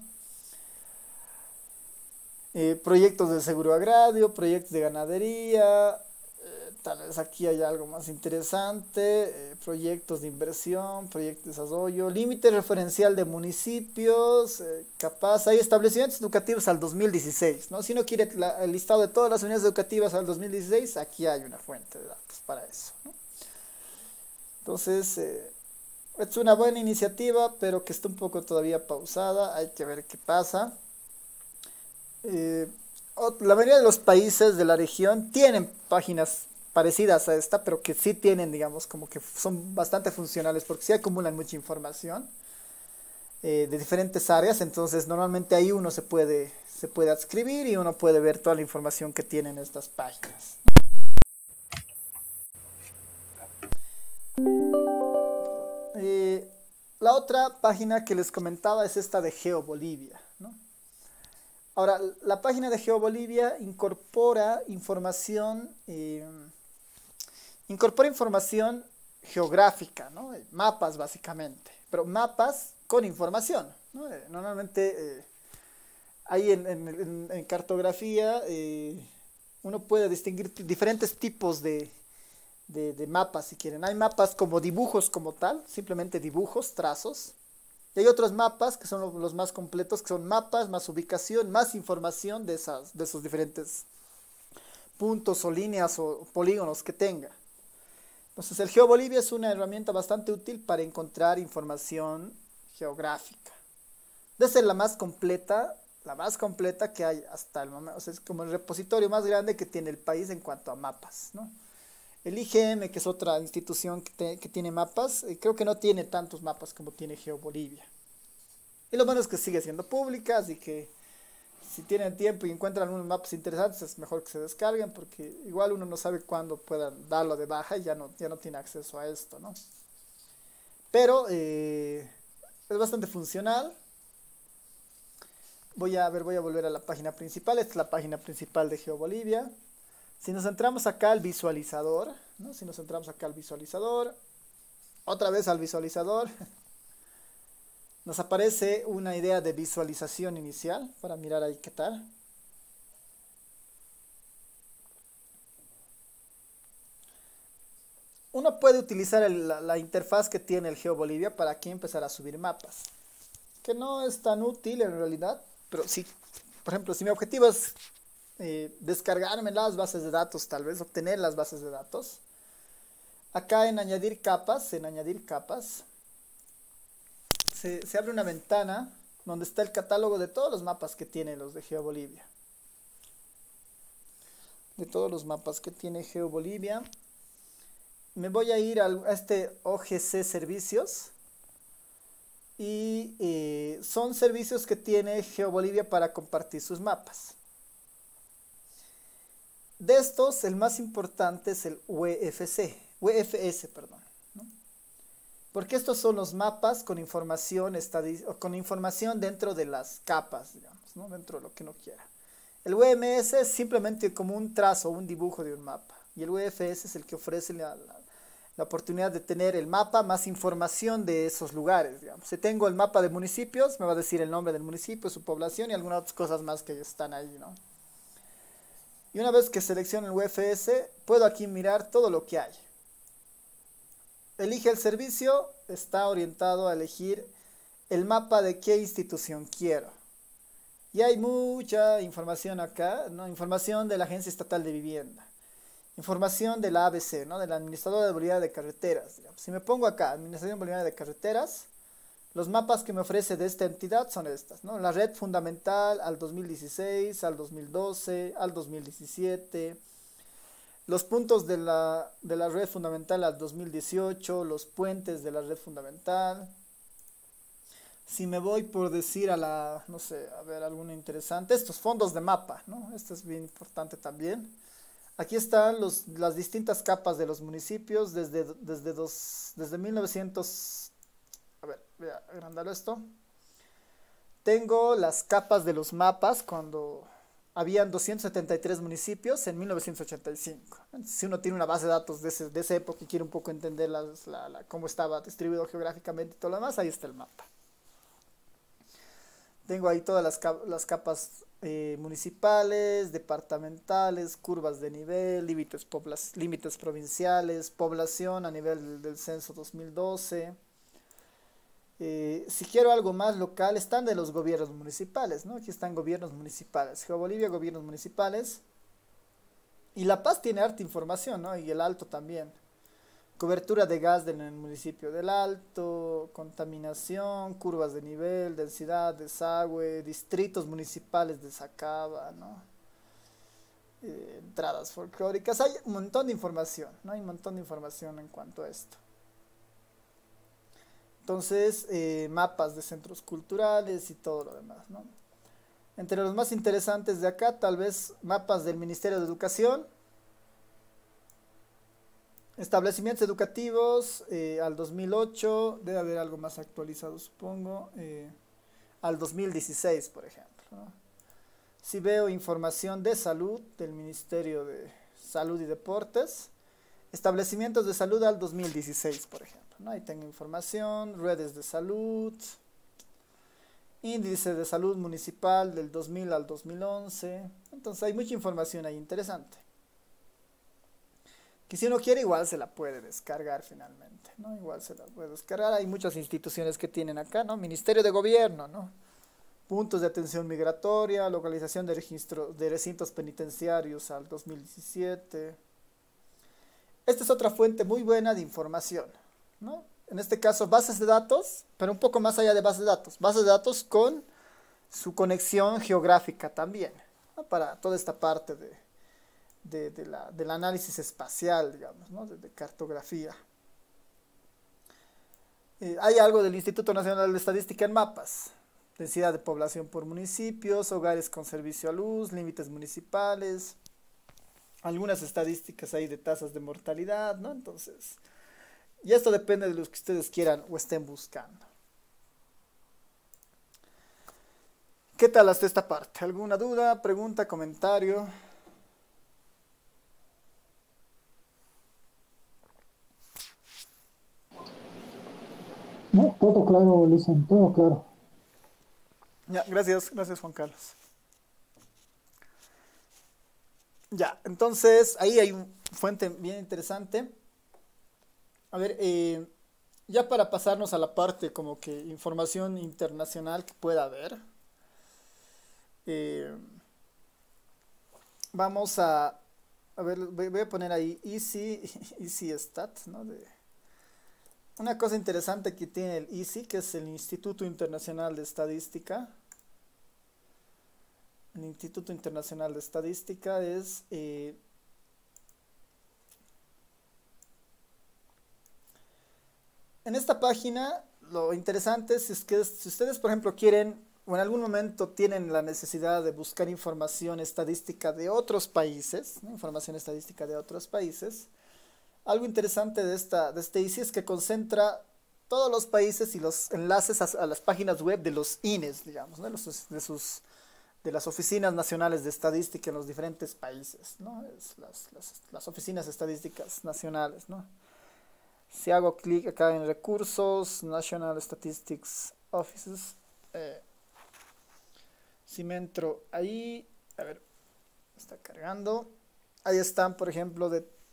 Proyectos de seguro agrario, proyectos de ganadería, tal vez aquí hay algo más interesante, proyectos de inversión, proyectos de desarrollo, límite referencial de municipios, capaz, hay establecimientos educativos al 2016, ¿no? Si uno quiere el listado de todas las unidades educativas al 2016, aquí hay una fuente de datos para eso, ¿no? Entonces, es una buena iniciativa, pero que está un poco todavía pausada, hay que ver qué pasa. Eh, la mayoría de los países de la región tienen páginas parecidas a esta, pero que sí tienen, digamos, como que son bastante funcionales porque sí acumulan mucha información de diferentes áreas, entonces normalmente ahí uno se puede adscribir y uno puede ver toda la información que tienen estas páginas. Eh, la otra página que les comentaba es esta de GeoBolivia, ¿no? Ahora, la página de GeoBolivia incorpora información geográfica, ¿no? Mapas básicamente, pero mapas con información, ¿no? Normalmente ahí en cartografía uno puede distinguir diferentes tipos de mapas si quieren. Hay mapas como dibujos como tal, simplemente dibujos, trazos. Y hay otros mapas que son los más completos, que son mapas, más ubicación, más información de esos diferentes puntos o líneas o polígonos que tenga. Entonces el GeoBolivia es una herramienta bastante útil para encontrar información geográfica. Debe ser la más completa que hay hasta el momento. O sea, es como el repositorio más grande que tiene el país en cuanto a mapas, ¿no? El IGM, que es otra institución que tiene mapas, creo que no tiene tantos mapas como tiene GeoBolivia. Y lo bueno es que sigue siendo pública, así que si tienen tiempo y encuentran unos mapas interesantes, es mejor que se descarguen, porque igual uno no sabe cuándo puedan darlo de baja y ya no tiene acceso a esto, ¿no? Pero es bastante funcional. Voy a volver a la página principal. Esta es la página principal de GeoBolivia. Si nos centramos acá al visualizador, ¿no? Si nos centramos acá al visualizador, otra vez al visualizador, nos aparece una idea de visualización inicial para mirar ahí qué tal. Uno puede utilizar la interfaz que tiene el GeoBolivia para aquí empezar a subir mapas, que no es tan útil en realidad, pero sí, por ejemplo, si mi objetivo es descargarme las bases de datos, tal vez obtener las bases de datos. Acá en añadir capas, se abre una ventana donde está el catálogo de todos los mapas que tiene los de GeoBolivia. De todos los mapas que tiene GeoBolivia. Me voy a ir a este OGC Servicios. Y son servicios que tiene GeoBolivia para compartir sus mapas. De estos, el más importante es el UFS, perdón, ¿no? Porque estos son los mapas con información dentro de las capas, digamos, ¿no? Dentro de lo que uno quiera. El UMS es simplemente como un trazo, un dibujo de un mapa. Y el UFS es el que ofrece la oportunidad de tener el mapa más información de esos lugares, digamos. Si tengo el mapa de municipios, me va a decir el nombre del municipio, su población y algunas otras cosas más que están ahí, ¿no? Y una vez que selecciono el UFS, puedo aquí mirar todo lo que hay. Elige el servicio, está orientado a elegir el mapa de qué institución quiero. Y hay mucha información acá, ¿no? Información de la Agencia Estatal de Vivienda. Información de la ABC, ¿no? De la Administradora de Boliviana de Carreteras. Digamos. Si me pongo acá, Administración Boliviana de Carreteras, Los mapas que me ofrece de esta entidad son estas, ¿no? La red fundamental al 2016, al 2012, al 2017. Los puntos de la red fundamental al 2018, los puentes de la red fundamental. Si me voy por decir a la, no sé, a ver, alguno interesante, estos fondos de mapa, ¿no? Esto es bien importante también. Aquí están las distintas capas de los municipios desde 1900, a ver, voy a agrandarlo esto. Tengo las capas de los mapas cuando habían 273 municipios en 1985. Si uno tiene una base de datos de esa época y quiere un poco entender cómo estaba distribuido geográficamente y todo lo demás, ahí está el mapa. Tengo ahí todas las capas municipales, departamentales, curvas de nivel, límites provinciales, población a nivel del censo 2012. Si quiero algo más local, están de los gobiernos municipales, ¿no? Aquí están gobiernos municipales. GeoBolivia, gobiernos municipales. Y La Paz tiene harta información, ¿no? Y el Alto también. Cobertura de gas en el municipio del Alto, contaminación, curvas de nivel, densidad, desagüe, distritos municipales de Sacaba, ¿no? Entradas folclóricas. Hay un montón de información, ¿no? Hay un montón de información en cuanto a esto. Entonces, mapas de centros culturales y todo lo demás, ¿no? Entre los más interesantes de acá, tal vez mapas del Ministerio de Educación, establecimientos educativos al 2008, debe haber algo más actualizado, supongo, al 2016, por ejemplo, ¿no? Si veo información de salud del Ministerio de Salud y Deportes, establecimientos de salud al 2016, por ejemplo, ¿no? Ahí tengo información, redes de salud, índice de salud municipal del 2000 al 2011, entonces hay mucha información ahí interesante. Que si uno quiere igual se la puede descargar finalmente, ¿no? Igual se la puede descargar, hay muchas instituciones que tienen acá, ¿no? Ministerio de Gobierno, ¿no? Puntos de atención migratoria, localización de registro de recintos penitenciarios al 2017. Esta es otra fuente muy buena de información, ¿no? En este caso, bases de datos, pero un poco más allá de bases de datos con su conexión geográfica también, ¿no? Para toda esta parte del análisis espacial, digamos, ¿no? De cartografía. Hay algo del Instituto Nacional de Estadística en mapas. Densidad de población por municipios, hogares con servicio a luz, límites municipales, algunas estadísticas ahí de tasas de mortalidad, ¿no? Entonces, y esto depende de lo que ustedes quieran o estén buscando. ¿Qué tal hasta esta parte? ¿Alguna duda, pregunta, comentario? No, todo claro, Listen, todo claro. Ya, gracias Juan Carlos. Ya, entonces ahí hay una fuente bien interesante. A ver, ya para pasarnos a la parte como que información internacional que pueda haber, eh, vamos a ver, voy a poner ahí Easy Stat, ¿no? Una cosa interesante que tiene el ISI, que es el Instituto Internacional de Estadística. El Instituto Internacional de Estadística es en esta página lo interesante es que si ustedes, por ejemplo, quieren o en algún momento tienen la necesidad de buscar información estadística de otros países, ¿no? Información estadística de otros países, algo interesante de este ISI es que concentra todos los países y los enlaces a las páginas web de los INES, digamos, ¿no? De las oficinas nacionales de estadística en los diferentes países, ¿no? Las oficinas estadísticas nacionales, ¿no? Si hago clic acá en recursos, National Statistics Offices, si me entro ahí, a ver, está cargando, ahí están, por ejemplo,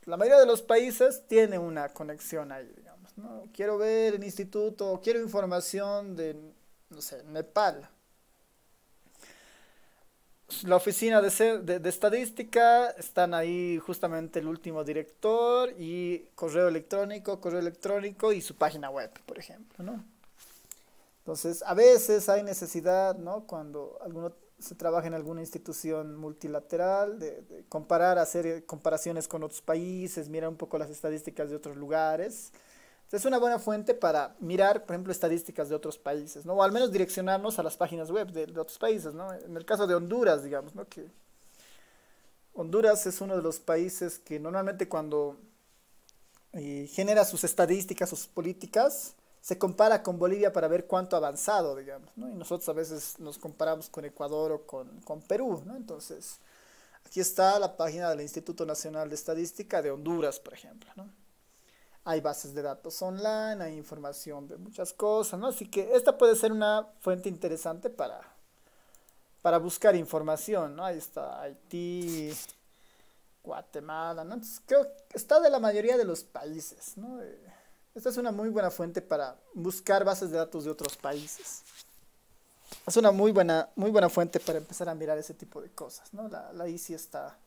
la mayoría de los países tiene una conexión ahí, digamos, ¿no? Quiero ver el instituto, quiero información de, no sé, Nepal. La oficina de estadística, están ahí justamente el último director y correo electrónico y su página web, por ejemplo, ¿no? Entonces, a veces hay necesidad, ¿no? Cuando alguno se trabaja en alguna institución multilateral, de comparar, hacer comparaciones con otros países, mirar un poco las estadísticas de otros lugares. Es una buena fuente para mirar, por ejemplo, estadísticas de otros países, ¿no? O al menos direccionarnos a las páginas web de otros países, ¿no? En el caso de Honduras, digamos, ¿no? Que Honduras es uno de los países que normalmente cuando genera sus estadísticas, sus políticas, se compara con Bolivia para ver cuánto ha avanzado, digamos, ¿no? Y nosotros a veces nos comparamos con Ecuador o con Perú, ¿no? Entonces, aquí está la página del Instituto Nacional de Estadística de Honduras, por ejemplo, ¿no? Hay bases de datos online, hay información de muchas cosas, ¿no? Así que esta puede ser una fuente interesante para buscar información, ¿no? Ahí está Haití, Guatemala, ¿no? Entonces, creo que está de la mayoría de los países, ¿no? Esta es una muy buena fuente para buscar bases de datos de otros países. Es una muy buena fuente para empezar a mirar ese tipo de cosas, ¿no? La ICI está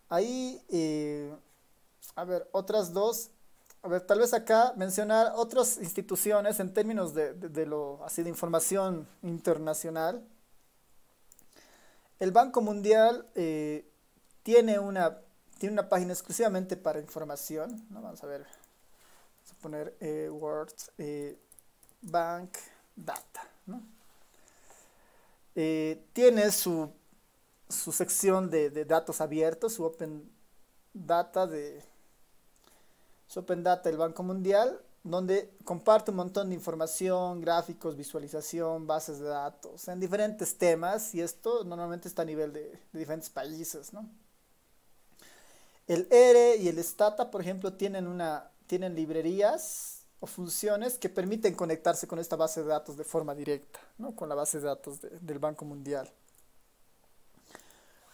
ahí. A ver, otras dos. A ver, tal vez acá mencionar otras instituciones en términos de lo así de información internacional. El Banco Mundial tiene una página exclusivamente para información, ¿no? Vamos a ver, vamos a poner Word Bank Data, ¿no? Tiene su sección de datos abiertos, su Open Data del Banco Mundial, donde comparte un montón de información, gráficos, visualización, bases de datos, en diferentes temas, y esto normalmente está a nivel de diferentes países, ¿no? El ERE y el Stata, por ejemplo, tienen librerías o funciones que permiten conectarse con esta base de datos de forma directa, ¿no? Con la base de datos del Banco Mundial.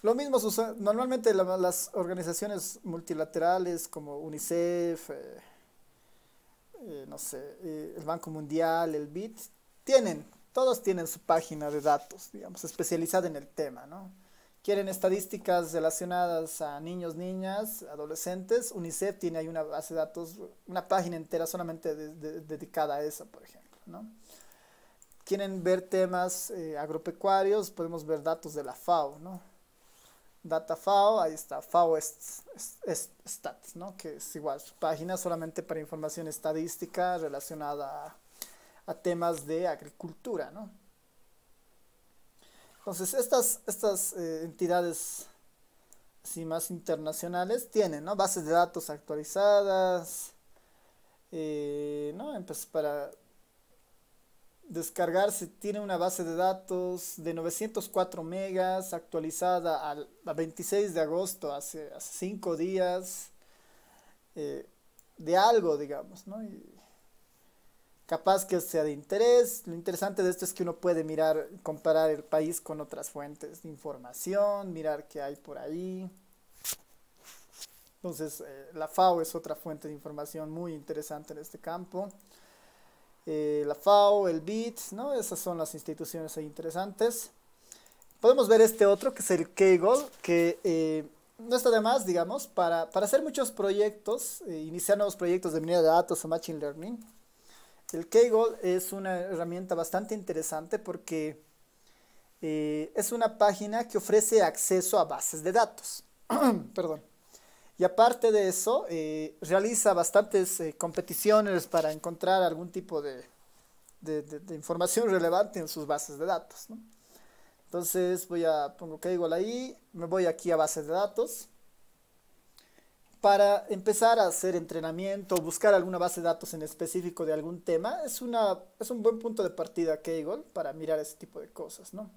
Lo mismo sucede, normalmente las organizaciones multilaterales como UNICEF, no sé, el Banco Mundial, el BID, todos tienen su página de datos, digamos, especializada en el tema, ¿no? Quieren estadísticas relacionadas a niños, niñas, adolescentes. UNICEF tiene ahí una base de datos, una página entera solamente dedicada a eso, por ejemplo, ¿no? Quieren ver temas agropecuarios, podemos ver datos de la FAO, ¿no? Data FAO, ahí está, FAO Stats, ¿no? Que es igual, su página solamente para información estadística relacionada a temas de agricultura, ¿no? Entonces, estas entidades así más internacionales tienen, ¿no? Bases de datos actualizadas, ¿no? Entonces, para descargarse tiene una base de datos de 904 megas actualizada a 26 de agosto, hace 5 días, de algo, digamos, ¿no? Y capaz que sea de interés. Lo interesante de esto es que uno puede mirar, comparar el país con otras fuentes de información, mirar qué hay por ahí. Entonces, la FAO es otra fuente de información muy interesante en este campo. La FAO, el BID, ¿no? Esas son las instituciones ahí interesantes. Podemos ver este otro, que es el Kaggle, que no está de más, digamos, para hacer muchos proyectos, iniciar nuevos proyectos de minería de datos o Machine Learning. El Kaggle es una herramienta bastante interesante porque es una página que ofrece acceso a bases de datos. Perdón. Y aparte de eso, realiza bastantes competiciones para encontrar algún tipo de información relevante en sus bases de datos, ¿no? Entonces pongo Kaggle ahí, me voy aquí a bases de datos. Para empezar a hacer entrenamiento, buscar alguna base de datos en específico de algún tema, es un buen punto de partida Kaggle para mirar ese tipo de cosas, ¿no?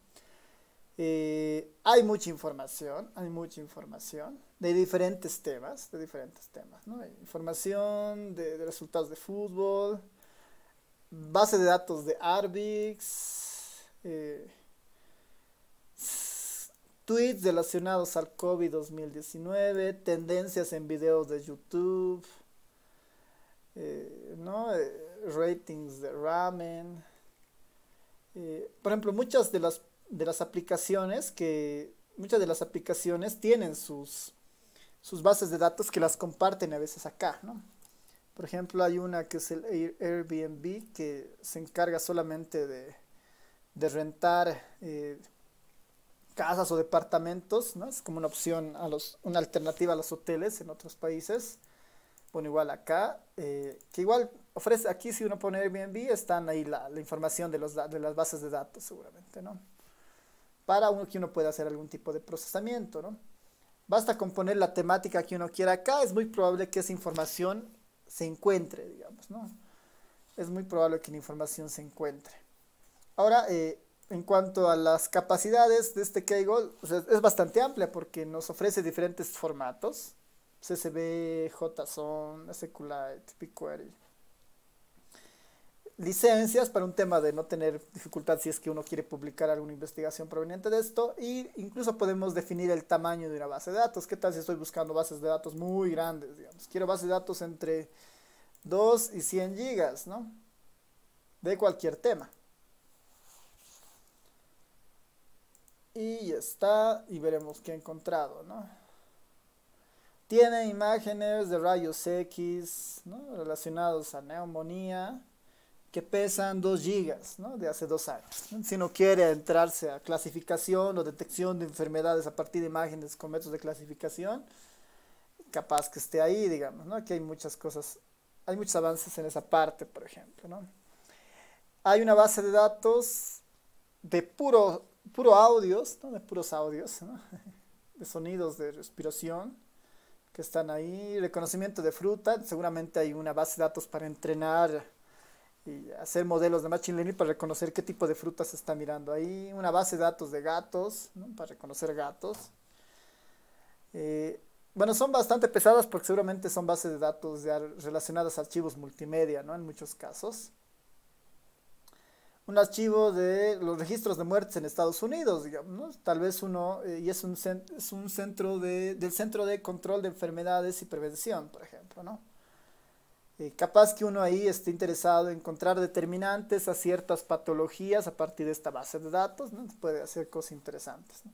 Hay mucha información de diferentes temas, ¿no? Hay información de resultados de fútbol, base de datos de Arbix, tweets relacionados al COVID 2019, tendencias en videos de YouTube, ¿no? Ratings de ramen. Por ejemplo, muchas de las aplicaciones tienen sus bases de datos que las comparten a veces acá, ¿no? Por ejemplo, hay una que es el Airbnb, que se encarga solamente de rentar casas o departamentos, ¿no? Es como una opción una alternativa a los hoteles en otros países. Bueno, igual acá, que igual ofrece, aquí si uno pone Airbnb, están ahí la información de las bases de datos seguramente, ¿no? Para que uno pueda hacer algún tipo de procesamiento, ¿no? Basta con poner la temática que uno quiera acá, es muy probable que esa información se encuentre, digamos, ¿no? Es muy probable que la información se encuentre. Ahora, en cuanto a las capacidades de este Kaggle, o sea, es bastante amplia porque nos ofrece diferentes formatos: CSV, JSON, SQLite, BigQuery. Licencias para un tema de no tener dificultad si es que uno quiere publicar alguna investigación proveniente de esto, y incluso podemos definir el tamaño de una base de datos. ¿Qué tal si estoy buscando bases de datos muy grandes, digamos? Quiero bases de datos entre 2 y 100 gigas, ¿no? De cualquier tema. Y ya está, y veremos qué he encontrado, ¿no? Tiene imágenes de rayos X, ¿no? Relacionados a neumonía, que pesan 2 gigas, ¿no? De hace 2 años, ¿no? Si uno quiere entrarse a clasificación o detección de enfermedades a partir de imágenes con métodos de clasificación, capaz que esté ahí, digamos, ¿no? Aquí hay muchas cosas, hay muchos avances en esa parte, por ejemplo, ¿no? Hay una base de datos de puro audios, ¿no? De puros audios, ¿no? De sonidos de respiración que están ahí. Reconocimiento de fruta, seguramente hay una base de datos para entrenar y hacer modelos de Machine Learning para reconocer qué tipo de frutas se está mirando ahí. Una base de datos de gatos, ¿no? Para reconocer gatos. Bueno, son bastante pesadas porque seguramente son bases de datos relacionadas a archivos multimedia, ¿no? En muchos casos. Un archivo de los registros de muertes en Estados Unidos, digamos, ¿no? Tal vez uno, y es un centro del Centro de Control de Enfermedades y Prevención, por ejemplo, ¿no? Capaz que uno ahí esté interesado en encontrar determinantes a ciertas patologías a partir de esta base de datos, ¿no? Puede hacer cosas interesantes, ¿no?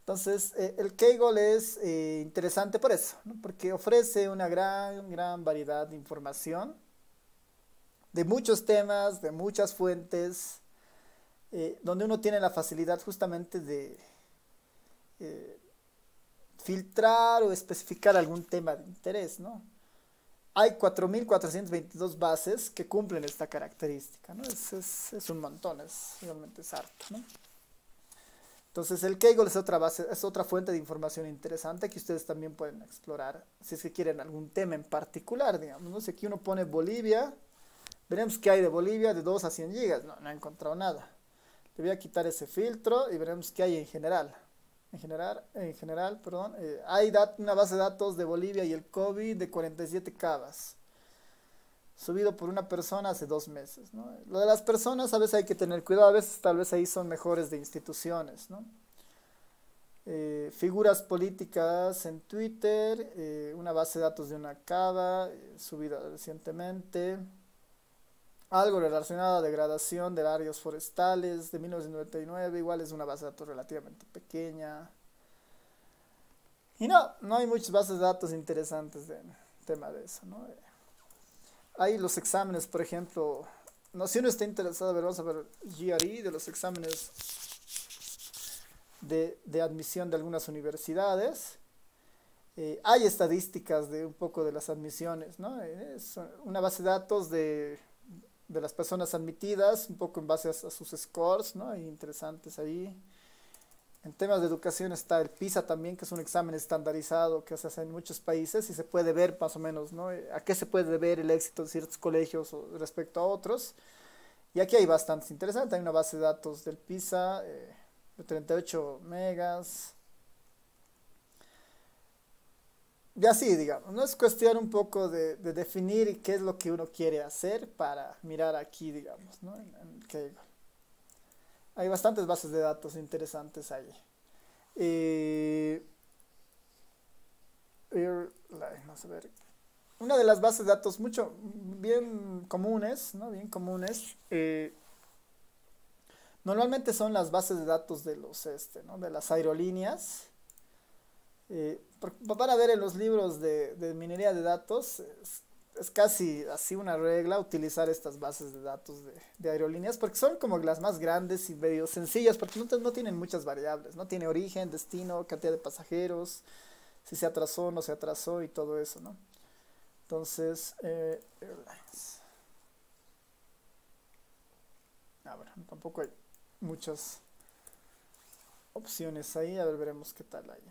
Entonces, el Kaggle es interesante por eso, ¿no? Porque ofrece una gran variedad de información de muchos temas, de muchas fuentes, donde uno tiene la facilidad justamente de filtrar o especificar algún tema de interés, ¿no? Hay 4.422 bases que cumplen esta característica, ¿no? Es un montón, realmente es harto, ¿no? Entonces el Kaggle es otra base, es otra fuente de información interesante que ustedes también pueden explorar si es que quieren algún tema en particular, digamos, ¿no? Si aquí uno pone Bolivia, veremos qué hay de Bolivia de 2 a 100 gigas. No he encontrado nada. Le voy a quitar ese filtro y veremos qué hay en general. En general, perdón. Hay una base de datos de Bolivia y el COVID de 47 cabas. Subido por una persona hace 2 meses, ¿no? Lo de las personas a veces hay que tener cuidado. A veces tal vez ahí son mejores de instituciones, ¿no? Figuras políticas en Twitter. Una base de datos de una cava subida recientemente. Algo relacionado a degradación de áreas forestales de 1999, igual es una base de datos relativamente pequeña. Y no hay muchas bases de datos interesantes del tema de eso, ¿no? Hay los exámenes, por ejemplo, no, si uno está interesado, vamos a ver GRE de los exámenes de admisión de algunas universidades. Hay estadísticas de un poco de las admisiones, ¿no? Es una base de datos de las personas admitidas, un poco en base a sus scores, ¿no? Hay interesantes ahí. En temas de educación está el PISA también, que es un examen estandarizado que se hace en muchos países y se puede ver más o menos, ¿no? A qué se puede deber el éxito de ciertos colegios respecto a otros. Y aquí hay bastantes interesantes. Hay una base de datos del PISA de 38 megas. Y así, digamos, no es cuestión un poco de definir qué es lo que uno quiere hacer para mirar aquí, digamos, ¿no? En el Kaggle. Hay bastantes bases de datos interesantes ahí. Vamos a ver. Una de las bases de datos bien comunes, ¿no? Bien comunes. Normalmente son las bases de datos de ¿no? De las aerolíneas. Van a ver en los libros de minería de datos, es casi así una regla utilizar estas bases de datos de aerolíneas porque son como las más grandes y medio sencillas porque no tienen muchas variables, no tiene origen, destino, cantidad de pasajeros, si se atrasó o no se atrasó y todo eso, ¿no? Entonces, airlines. Bueno, tampoco hay muchas opciones ahí, a ver, veremos qué tal hay.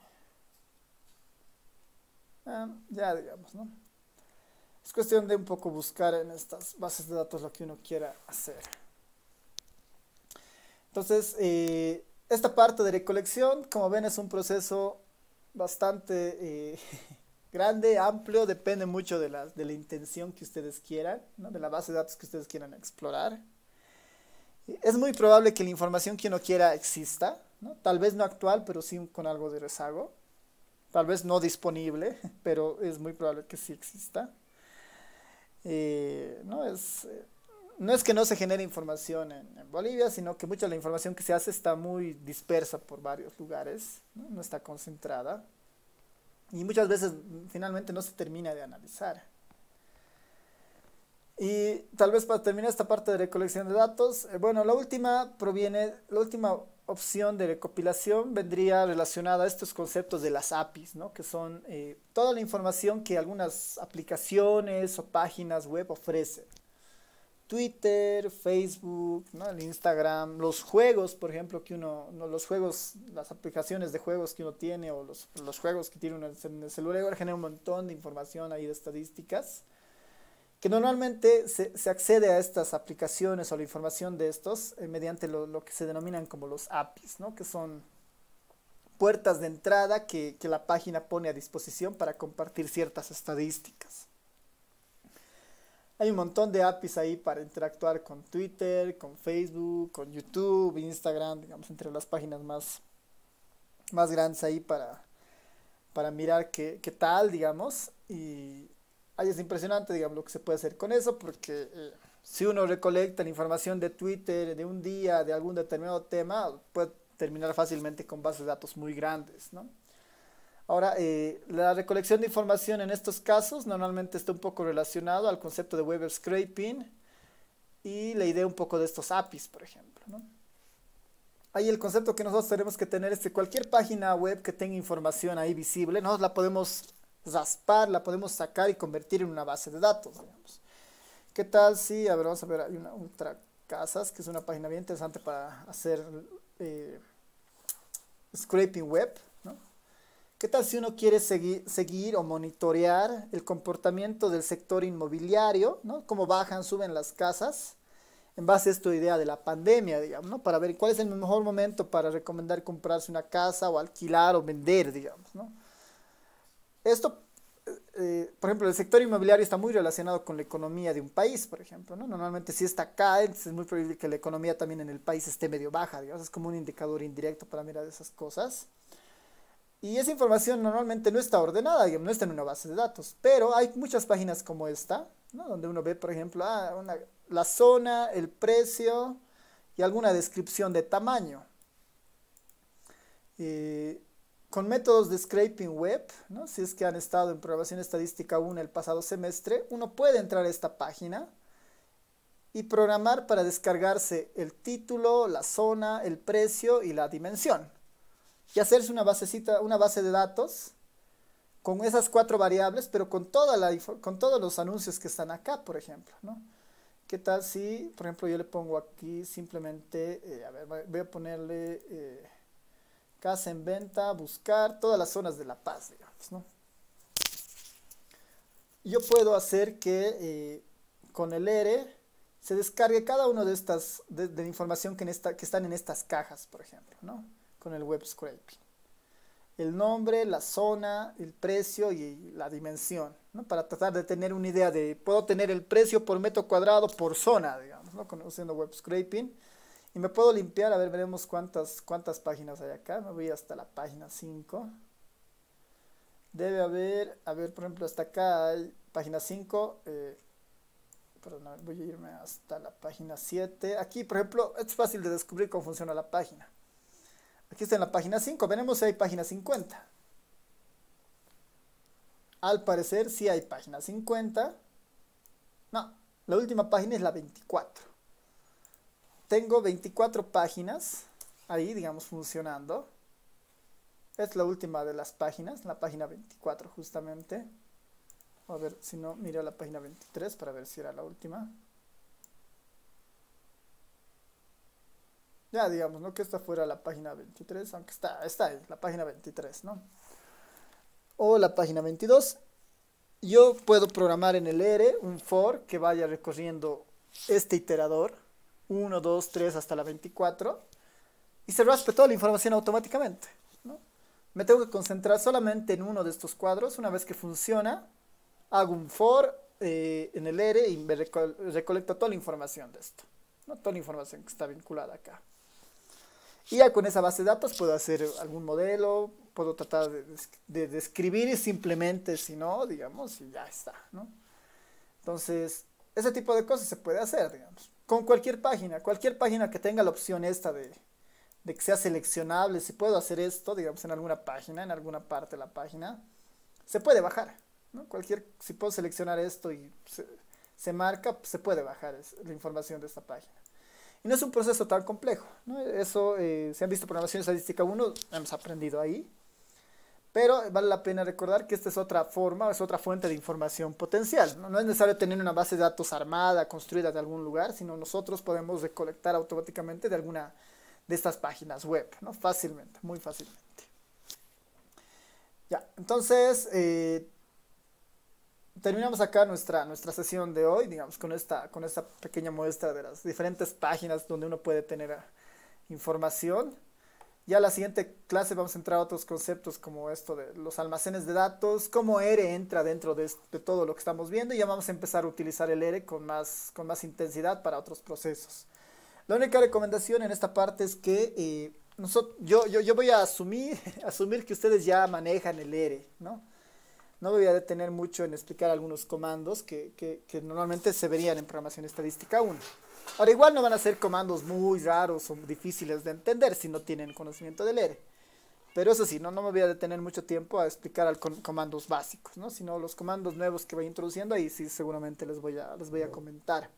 Ya digamos, ¿no? Es cuestión de un poco buscar en estas bases de datos lo que uno quiera hacer. Entonces, esta parte de recolección, como ven, es un proceso bastante grande, amplio, depende mucho de la intención que ustedes quieran, ¿no? De la base de datos que ustedes quieran explorar. Es muy probable que la información que uno quiera exista, ¿no? Tal vez no actual, pero sí con algo de rezago. Tal vez no disponible, pero es muy probable que sí exista. No no es que no se genere información en Bolivia, sino que mucha de la información que se hace está muy dispersa por varios lugares, ¿no? No está concentrada. Y muchas veces finalmente no se termina de analizar. Y tal vez para terminar esta parte de recolección de datos, bueno, la última opción de recopilación vendría relacionada a estos conceptos de las APIs, ¿no? Que son toda la información que algunas aplicaciones o páginas web ofrecen. Twitter, Facebook, ¿no? El Instagram, los juegos, por ejemplo, que los juegos, las aplicaciones de juegos que uno tiene o los juegos que tiene uno en el celular generan un montón de información ahí de estadísticas que normalmente se accede a estas aplicaciones o la información de estos mediante lo que se denominan como los APIs, ¿no? Que son puertas de entrada que la página pone a disposición para compartir ciertas estadísticas. Hay un montón de APIs ahí para interactuar con Twitter, con Facebook, con YouTube, Instagram, digamos, entre las páginas más grandes ahí para mirar qué tal, digamos, y ahí es impresionante, digamos, lo que se puede hacer con eso, porque si uno recolecta la información de Twitter de un día, de algún determinado tema, puede terminar fácilmente con bases de datos muy grandes, ¿no? Ahora, la recolección de información en estos casos normalmente está un poco relacionado al concepto de web scraping y la idea un poco de estos APIs, por ejemplo, ¿no? Ahí el concepto que nosotros tenemos que tener es que cualquier página web que tenga información ahí visible, nosotros la podemos raspar, la podemos sacar y convertir en una base de datos, digamos. ¿Qué tal si, a ver, vamos a ver, hay una Ultra Casas, que es una página bien interesante para hacer scraping web, ¿no? ¿Qué tal si uno quiere seguir o monitorear el comportamiento del sector inmobiliario, ¿no? Cómo bajan, suben las casas, en base a esta idea de la pandemia, digamos, ¿no? Para ver cuál es el mejor momento para recomendar comprarse una casa o alquilar o vender, digamos, ¿no? Esto, por ejemplo, el sector inmobiliario está muy relacionado con la economía de un país, por ejemplo, ¿no? Normalmente si esta cae, entonces es muy probable que la economía también en el país esté medio baja, digamos, es como un indicador indirecto para mirar esas cosas. Y esa información normalmente no está ordenada, digamos, no está en una base de datos, pero hay muchas páginas como esta, ¿no? Donde uno ve, por ejemplo, la zona, el precio y alguna descripción de tamaño. Con métodos de scraping web, ¿no? Si es que han estado en programación estadística 1 el pasado semestre, uno puede entrar a esta página y programar para descargarse el título, la zona, el precio y la dimensión. Y hacerse una base de datos con esas 4 variables, pero con todos los anuncios que están acá, por ejemplo, ¿no? ¿Qué tal si, por ejemplo, yo le pongo aquí simplemente, a ver, voy a ponerle casa en venta, buscar todas las zonas de La Paz, digamos, ¿no? Yo puedo hacer que con el R se descargue cada una de estas, de información que están en estas cajas, por ejemplo, ¿no? Con el web scraping. El nombre, la zona, el precio y la dimensión, ¿no? Para tratar de tener una idea puedo tener el precio por metro cuadrado por zona, digamos, ¿no? Haciendo web scraping. Y me puedo limpiar, a ver, veremos cuántas páginas hay acá. Me voy hasta la página 5. Debe haber, a ver, por ejemplo, hasta acá hay página 5. Perdón, voy a irme hasta la página 7. Aquí, por ejemplo, es fácil de descubrir cómo funciona la página. Aquí está en la página 5. Veremos si hay página 50. Al parecer sí hay página 50. No, la última página es la 24. Tengo 24 páginas ahí, digamos, funcionando. Es la última de las páginas, la página 24 justamente. A ver, si no, miro la página 23 para ver si era la última. Ya, digamos, ¿no? Que esta fuera la página 23, aunque está ahí, la página 23, ¿no? O la página 22. Yo puedo programar en el ERE un for que vaya recorriendo este iterador, 1, 2, 3 hasta la 24, y se raspe toda la información automáticamente, ¿no? Me tengo que concentrar solamente en uno de estos cuadros. Una vez que funciona, hago un for en el ERE y me recolecta toda la información de esto, ¿no? Toda la información que está vinculada acá. Y ya con esa base de datos puedo hacer algún modelo, puedo tratar de describir simplemente, si no, digamos, y ya está, ¿no? Entonces, ese tipo de cosas se puede hacer, digamos, con cualquier página que tenga la opción esta de que sea seleccionable. Si puedo hacer esto, digamos, en alguna página, en alguna parte de la página, se puede bajar, ¿no? Si puedo seleccionar esto y se marca, pues se puede bajar la información de esta página. Y no es un proceso tan complejo, ¿no? Eso, si han visto programación estadística 1, hemos aprendido ahí. Pero vale la pena recordar que esta es otra forma, es otra fuente de información potencial, ¿no? No es necesario tener una base de datos armada, construida de algún lugar, sino nosotros podemos recolectar automáticamente de alguna de estas páginas web, ¿no? Fácilmente, muy fácilmente. Ya, entonces, terminamos acá nuestra sesión de hoy, digamos, con esta pequeña muestra de las diferentes páginas donde uno puede tener información. Ya la siguiente clase vamos a entrar a otros conceptos como esto de los almacenes de datos, cómo ERE entra dentro de todo lo que estamos viendo, y ya vamos a empezar a utilizar el ERE con más intensidad para otros procesos. La única recomendación en esta parte es que yo voy a asumir que ustedes ya manejan el ERE, ¿no? No me voy a detener mucho en explicar algunos comandos que normalmente se verían en programación estadística 1. Ahora, igual no van a ser comandos muy raros o difíciles de entender si no tienen conocimiento del ERE. Pero eso sí, no me voy a detener mucho tiempo a explicar comandos básicos, ¿no? Sino los comandos nuevos que voy introduciendo, ahí sí seguramente les voy a comentar.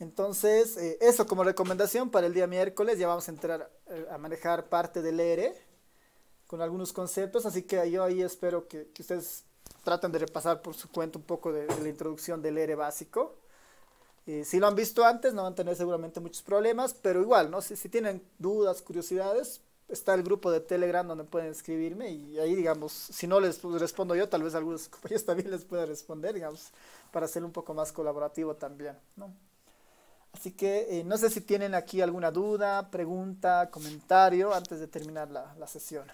Entonces, eso como recomendación para el día miércoles. Ya vamos a entrar a manejar parte del ERE con algunos conceptos, así que yo ahí espero que ustedes traten de repasar por su cuenta un poco de la introducción del ERE básico. Si lo han visto antes, no van a tener seguramente muchos problemas, pero igual, ¿no? Si tienen dudas, curiosidades, está el grupo de Telegram donde pueden escribirme, y ahí, digamos, si no les respondo yo, tal vez algunos compañeros también les pueda responder, digamos, para ser un poco más colaborativo también, ¿no? Así que no sé si tienen aquí alguna duda, pregunta, comentario antes de terminar la sesión.